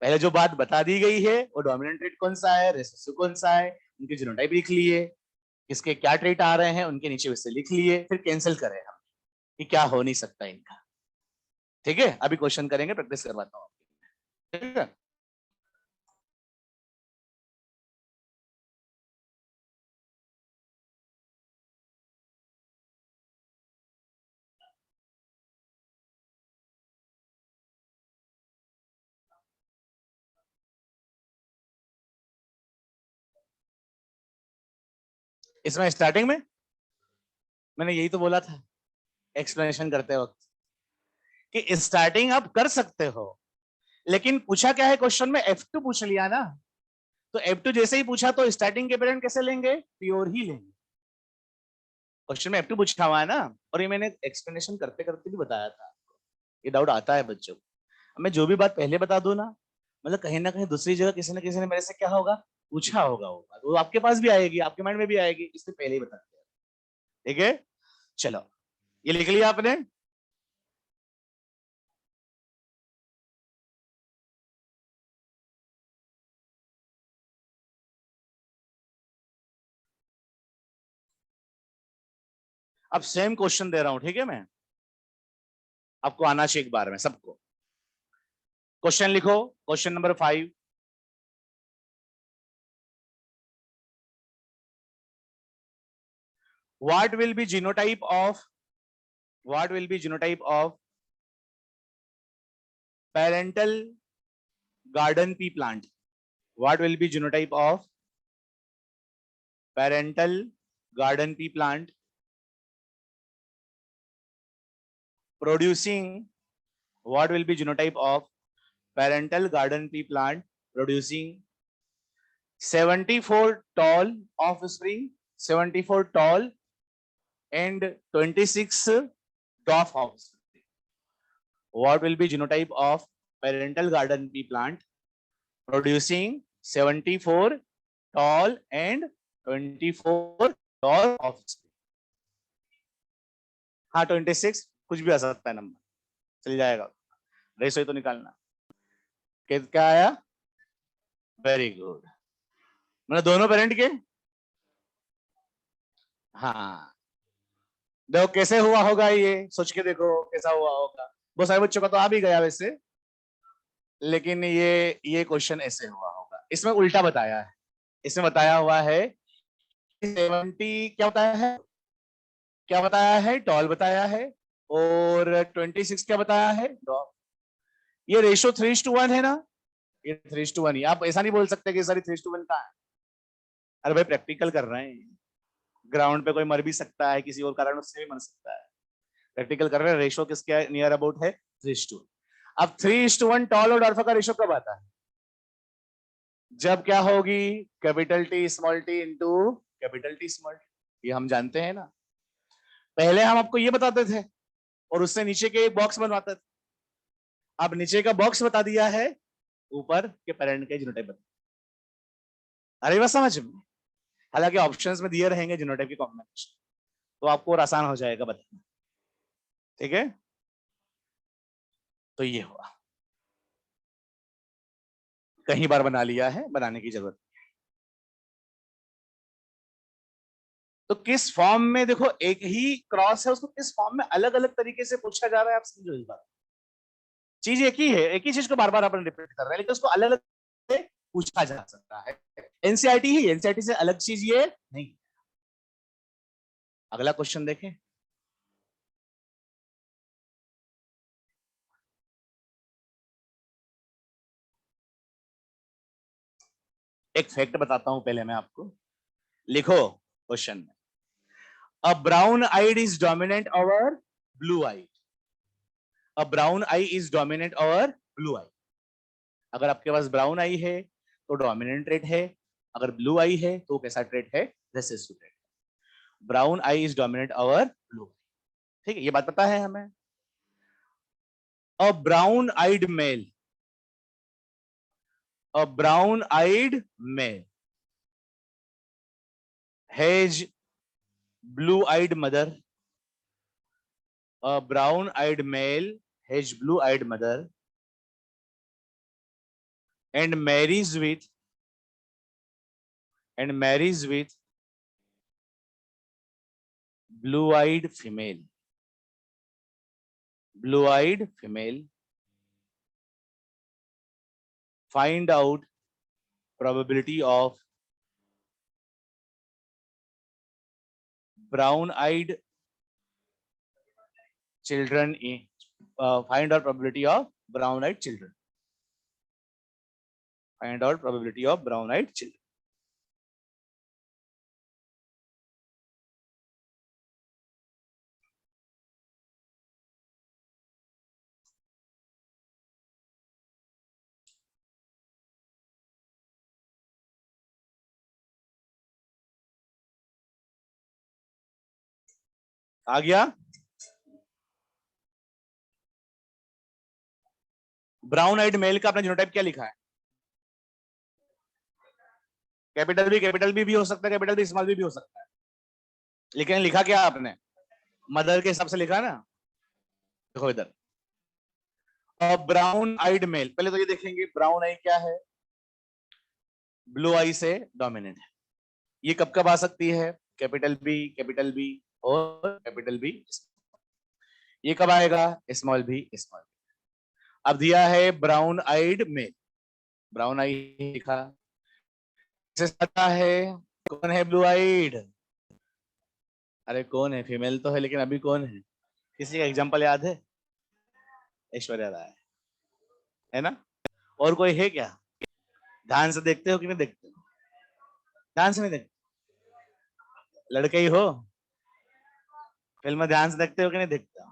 पहले जो बात बता दी गई है वो डोमिनेंट ट्रेट कौन सा है, रिसेसिव कौन सा है, उनके जीनोटाइप लिख लिए, किसके क्या ट्रेट आ रहे हैं उनके नीचे वैसे लिख लिए, फिर कैंसिल करें हम कि क्या हो नहीं सकता इनका। ठीक है, अभी क्वेश्चन करेंगे, प्रैक्टिस करवाता हूँ, ठीक है। इसमें स्टार्टिंग में मैंने यही तो बोला था एक्सप्लेनेशन करते वक्त कि स्टार्टिंग आप कर सकते हो, लेकिन पूछा क्या है क्वेश्चन में? F2 पूछ लिया ना, तो F2 जैसे ही पूछा तो स्टार्टिंग के पेरेंट कैसे लेंगे? प्योर ही लेंगे। क्वेश्चन में F2 पूछा हुआ है ना, और ये मैंने एक्सप्लेनेशन करते करते भी बताया था आपको, ये डाउट आता है बच्चों को। मैं जो भी बात पहले बता दूं ना, मतलब कहीं ना कहीं दूसरी जगह किसी न किसी ने मेरे से क्या होगा पूछा होगा, वो बात वो आपके पास भी आएगी, आपके माइंड में भी आएगी, इससे पहले ही बता दिया। ठीक है, चलो ये लिख लिया आपने। अब सेम क्वेश्चन दे रहा हूं, ठीक है, मैं आपको आना चाहिए एक बार में सबको। क्वेश्चन लिखो, question number 5। what will be genotype of what will be genotype of parental garden pea plant? What will be genotype of parental garden pea plant producing? What will be genotype of parental garden pea plant producing 74 tall offspring, 74 tall and 26 dwarf offspring? What will be genotype of parental garden pea plant producing 74 tall and 24 tall offspring? हाँ 26 कुछ भी आ सकता है number, चल जाएगा, ratio तो निकालना। क्या आया? वेरी गुड, मतलब दोनों पेरेंट के। हाँ देखो कैसे हुआ होगा, ये सोच के देखो कैसा हुआ होगा। बहुत सारे बच्चों का तो आ भी गया वैसे, लेकिन ये क्वेश्चन ऐसे हुआ होगा। इसमें उल्टा बताया है, इसमें बताया हुआ है 70 क्या बताया है, क्या बताया है? टॉल बताया है, और 26 क्या बताया है? डॉग। ये रेशो 3:1 है ना, ये 3:1 ही। आप ऐसा नहीं बोल सकते कि सर 3:1 कहाँ है। अरे भाई प्रैक्टिकल कर रहे हैं, ग्राउंड पे कोई मर भी सकता है, किसी और कारण उससे भी मर सकता है। प्रैक्टिकल कर रहे हैं, रेशो किसके नियर अबाउट है 3:1। अब 3:1 टॉल और डॉर्फा का रेशो कब आता है? जब क्या होगी, capital T small T into capital T small T. ये हम जानते हैं ना, पहले हम आपको ये बताते थे और उससे नीचे के एक बॉक्स बनवाते थे। अब नीचे का बॉक्स बता दिया है, ऊपर के पेरेंट के जीनोटाइप बता। अरे बस समझ में, हालांकि ऑप्शंस में दिए रहेंगे जीनोटाइप की कॉम्बिनेशन, तो आपको और आसान हो जाएगा बताना। ठीक है, तो ये हुआ, कहीं बार बना लिया है, बनाने की जरूरत। तो किस फॉर्म में, देखो एक ही क्रॉस है, उसको किस फॉर्म में अलग अलग तरीके से पूछा जा रहा है, आप समझो इस बात। चीज एक ही है, एक ही चीज को बार बार अपन रिपीट कर रहे हैं, लेकिन उसको अलग अलग से पूछा जा सकता है। एनसीईआरटी ही, एनसीईआरटी से अलग चीज ये नहीं। अगला क्वेश्चन देखें। एक फैक्ट बताता हूं पहले मैं आपको, लिखो क्वेश्चन में, a brown eyed is dominant over blue eyed. A brown eye is dominant over blue eye. अगर आपके पास ब्राउन आई है तो डोमिनेंट ट्रेट है, अगर ब्लू आई है तो कैसा ट्रेट है, recessive trait. Brown eye is dominant over blue. ठीक है, ये बात पता है हमें। A brown eyed male, a brown eyed male has blue eyed mother, a brown eyed male has blue eyed mother and marries with blue eyed female, blue eyed female. Find out probability of brown eyed children in, find out probability of brown eyed children, find out probability of brown eyed children. आ गया। Brown eyed mail का अपना genotype क्या लिखा है? Capital B भी हो सकता है, कैपिटल बी स्मॉल भी हो सकता है, लेकिन लिखा क्या आपने, मदर के हिसाब से लिखा ना। देखो इधर, ब्राउन आइड मेल, पहले तो ये देखेंगे ब्राउन आई क्या है, ब्लू आई से डोमिनेंट है। ये कब कब आ सकती है, कैपिटल बी और कैपिटल बी। ये कब आएगा, स्मॉल बी स्मॉल। अब दिया है ब्राउन आइड मेल, ब्राउन आई लिखा, पता है कौन है ब्लू आइड? अरे कौन है, फीमेल तो है, लेकिन अभी कौन है, किसी का एग्जांपल याद है? ऐश्वर्या राय है ना, और कोई है क्या? ध्यान से देखते हो कि नहीं देखते हो? ध्यान से नहीं देखते, लड़के ही हो, फिल्म ध्यान से देखते हो कि नहीं देखते हो?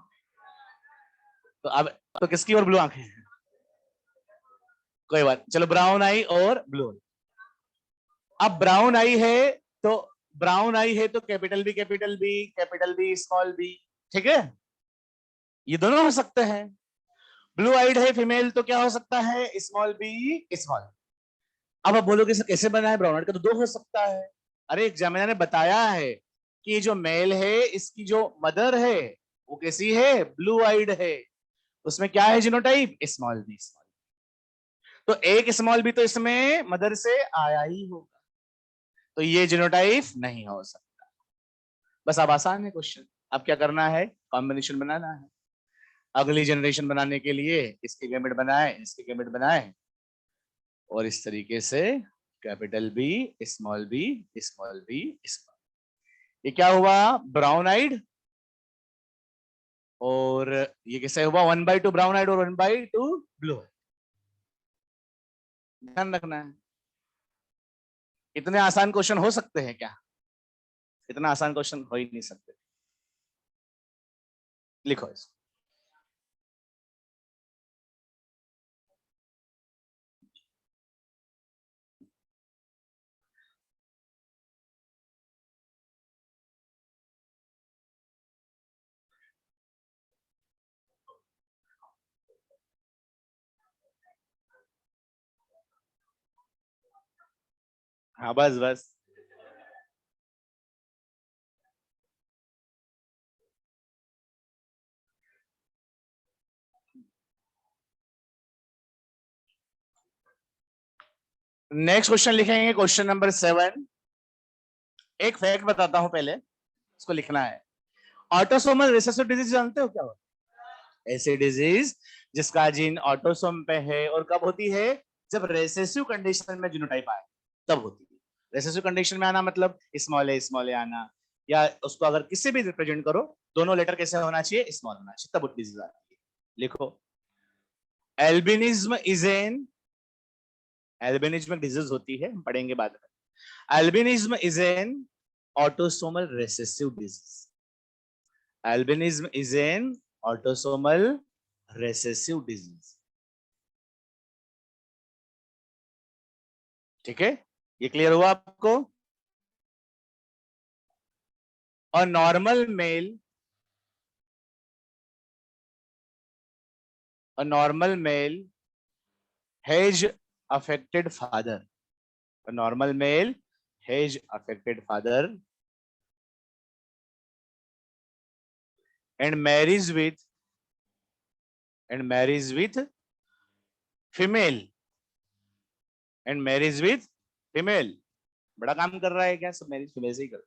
तो अब तो किसकी और ब्लू आंखें हैं? कोई बात, चलो ब्राउन आई और ब्लू आई। अब ब्राउन आई है तो, ब्राउन आई है तो कैपिटल बी स्मॉल बी। ठीक है, ये दोनों हो सकते हैं। ब्लू आइड है फीमेल तो क्या हो सकता है, स्मॉल बी स्मॉल। अब आप बोलोगे सर कैसे बना है, ब्राउन आइड का तो दो हो सकता है। अरे एग्जामिनर ने बताया है कि जो मेल है इसकी जो मदर है वो कैसी है, ब्लू आइड है, उसमें क्या है जीनोटाइप, स्मॉल बी स्मॉल। तो एक स्मॉल बी तो इसमें मदर से आया ही होगा, तो ये जीनोटाइप नहीं हो सकता। बस अब आसान है क्वेश्चन, अब क्या करना है, कॉम्बिनेशन बनाना है। अगली जनरेशन बनाने के लिए इसके गैमेट बनाए, इसके गैमेट बनाए, और इस तरीके से capital B small B small B small. ये क्या हुआ, ब्राउन आइड, और ये कैसे हुआ, 1/2 ब्राउन आइड और 1/2 ब्लू। ध्यान रखना है। इतने आसान क्वेश्चन हो सकते हैं क्या? इतना आसान क्वेश्चन हो ही नहीं सकते। लिखो इसको। हाँ बस बस। नेक्स्ट क्वेश्चन लिखेंगे, क्वेश्चन नंबर 7। एक फैक्ट बताता हूं पहले, इसको लिखना है। ऑटोसोमल रिसेसिव डिजीज जानते हो क्या होता है? ऐसी डिजीज जिसका जीन ऑटोसोम पे है, और कब होती है? जब रेसेसिव कंडीशन में जीनोटाइप आए तब होती है। रेसेसिव कंडीशन में आना मतलब स्मॉल ए आना, या उसको अगर किसी भी रिप्रेजेंट करो, दोनों लेटर कैसे होना चाहिए? स्मॉल होना चाहिए, तब डिजीज आती है। लिखो, albinism is an, albinism disease होती है, हम पढ़ेंगे बाद में। Albinism is an autosomal recessive disease. Albinism is an autosomal recessive disease. ठीक है, ये क्लियर हुआ आपको? और normal male, a normal male has affected father, a normal male has affected father and marries with female, and marries with female। बड़ा काम कर रहा है क्या? सब मैरिज फीमेल से ही कर,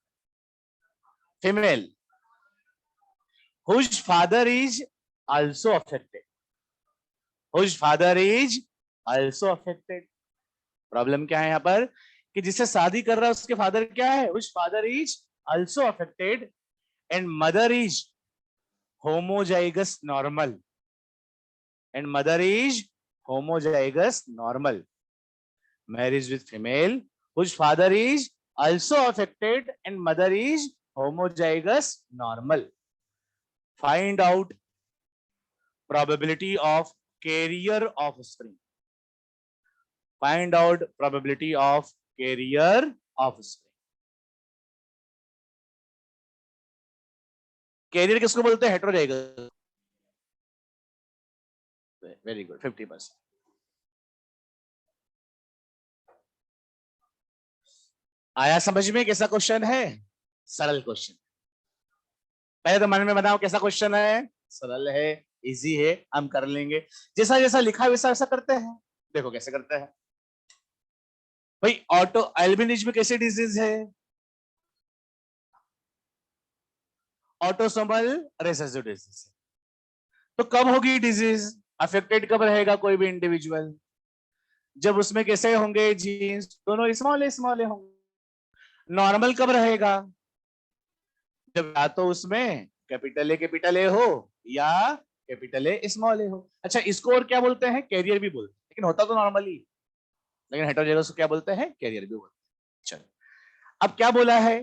female whose father is also affected, whose father is also affected। Problem क्या है यहाँ पर कि जिससे शादी कर रहा है उसके फादर क्या है? whose father is also affected and mother is homozygous normal, and mother is homozygous normal, marriage with female whose father is also affected and mother is homozygous normal। Find out probability of carrier offspring, find out probability of carrier offspring। Carrier किसको बोलते हैं? Heterozygous. Very good, 50%। आया समझ में कैसा question है? सरल question. पहले तो मन में बताओ कैसा क्वेश्चन है? सरल है, इजी है, हम कर लेंगे। जैसा जैसा लिखा है वैसा वैसा करते हैं। देखो कैसे करते हैं भाई। ऑटो एल्बिनिज्म कैसी डिजीज है? Autosomal recessive disease. तो कब होगी डिजीज? अफेक्टेड कब रहेगा कोई भी इंडिविजुअल? जब उसमें कैसे होंगे जीन्स? दोनों स्मॉल होंगे। नॉर्मल कब रहेगा? जब या तो उसमें कैपिटल ए हो या कैपिटल ए स्मॉल ए हो। अच्छा, इसको और क्या बोलते हैं? कैरियर भी बोलते हैं, लेकिन होता तो नॉर्मली, लेकिन हेटेरोजाइगस को क्या बोलते हैं? कैरियर भी बोलते हैं। चलो, अब क्या बोला है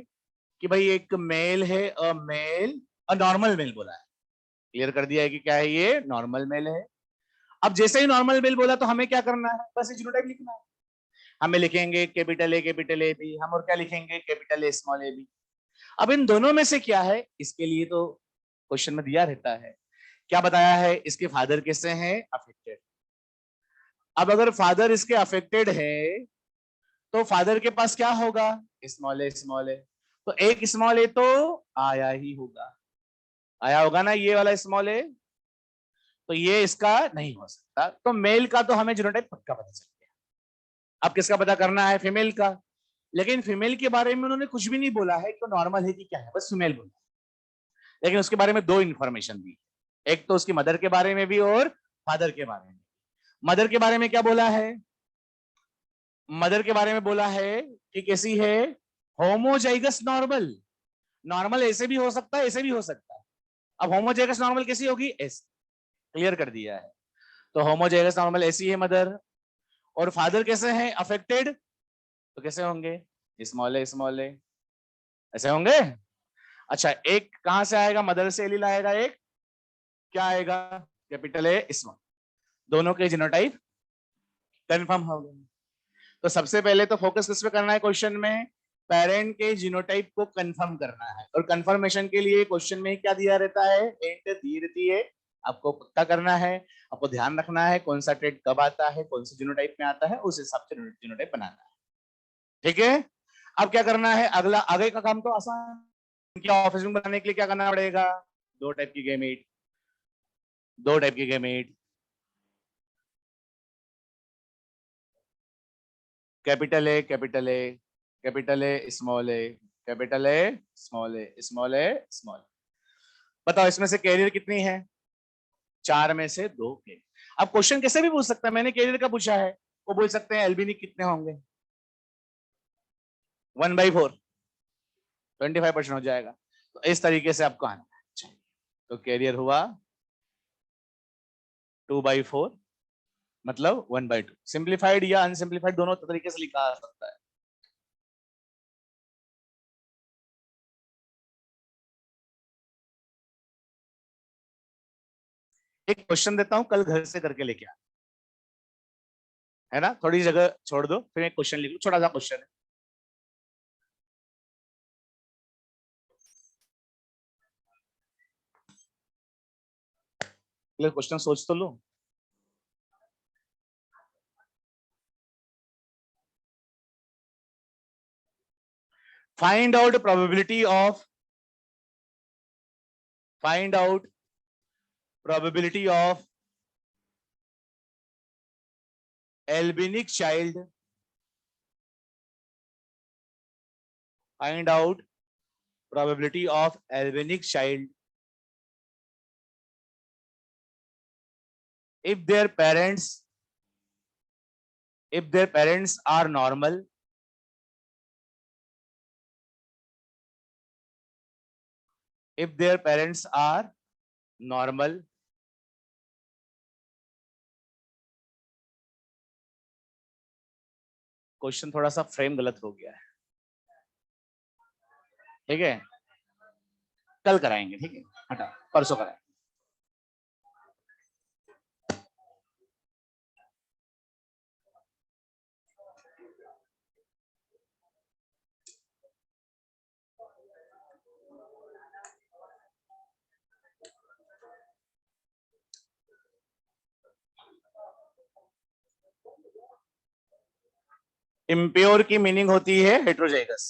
कि भाई एक मेल है, अ मेल, अ नॉर्मल मेल बोला है। क्लियर कर दिया है कि क्या है ये? नॉर्मल मेल है। अब जैसे ही नॉर्मल मेल बोला तो हमें क्या करना है? बस ये जीनोटाइप लिखना है। हमें लिखेंगे कैपिटल ए बी, हम और क्या लिखेंगे? Capital A small A B. अब इन दोनों में से क्या है? इसके लिए तो क्वेश्चन में दिया रहता है। क्या बताया है? इसके फादर कैसे हैं? अफेक्टेड। अब अगर फादर इसके अफेक्टेड है तो फादर के पास क्या होगा? स्मॉल ए। तो एक स्मॉल ए तो आया ही होगा, आया होगा ना ये वाला स्मॉल ए। तो ये इसका नहीं हो सकता। तो मेल का तो हमें जीनोटाइप पक्का पता चल गया। अब किसका पता करना है? फीमेल का। लेकिन फीमेल के बारे में उन्होंने कुछ भी नहीं बोला है कि नॉर्मल है कि क्या है, बस फीमेल बोला। लेकिन उसके बारे में दो इंफॉर्मेशन दी, एक तो उसकी मदर के बारे में भी और फादर के बारे में। मदर के बारे में क्या बोला है? मदर के बारे में बोला है कि कैसी है? Homozygous normal. नॉर्मल ऐसे भी हो सकता है, ऐसे भी हो सकता है। अब होमोजाइगस नॉर्मल कैसी होगी? ऐसे। क्लियर कर दिया है। तो होमोजाइगस नॉर्मल ऐसी है मदर, और फादर कैसे हैं अफेक्टेड, तो कैसे होंगे, स्मॉल ए ऐसे होंगे। अच्छा एक कहां से आएगा, मदर से एलील आएगा, एक क्या आएगा, कैपिटल ए स्मॉल, दोनों के जीनोटाइप कंफर्म हो गए। तो सबसे पहले तो फोकस किस पे करना है क्वेश्चन में, पेरेंट के जीनोटाइप को कंफर्म करना है। और कंफर्मेशन के लिए क्वेश्चन में क्या दिया रहता है, हिंट दी रहती है, आपको पक्का करना है, आपको ध्यान रखना है कौन सा ट्रेड कब आता है, कौन से जीनोटाइप में आता है, उस हिसाब से जीनोटाइप बनाना है। ठीक है, अब क्या करना है, अगला आगे का काम तो आसान, इनकी ऑफस्प्रिंग बनाने के लिए क्या करना पड़ेगा, दो टाइप की गेमेट, दो टाइप की gamete, capital A capital A capital A small A capital A small A small A small. बताओ इसमें से कैरियर कितनी है, चार में से दो के। अब क्वेश्चन कैसे भी पूछ सकता है, मैंने कैरियर का पूछा है, वो बोल सकते हैं एल्बिनिक कितने होंगे, 1/4, 25% हो जाएगा। तो इस तरीके से आपको आना चाहिए। तो कैरियर हुआ 2/4, मतलब 1/2। सिंप्लीफाइड या अनसिंप्लीफाइड दोनों तरीके से लिखा जा सकता है। एक क्वेश्चन देता हूं, कल घर से करके लेके आ, है ना, थोड़ी जगह छोड़ दो, फिर एक क्वेश्चन लिख लो, छोटा सा क्वेश्चन है। क्वेश्चन सोच तो लो। Find out probability of, find out probability of albinic child, find out probability of albinic child if their parents, if their parents are normal, if their parents are normal, question थोड़ा सा frame गलत हो गया है, ठीक है, कल कराएंगे, ठीक है, हटा, परसों कराएंगे। इम्प्योर की मीनिंग होती है हेट्रोजाइगस,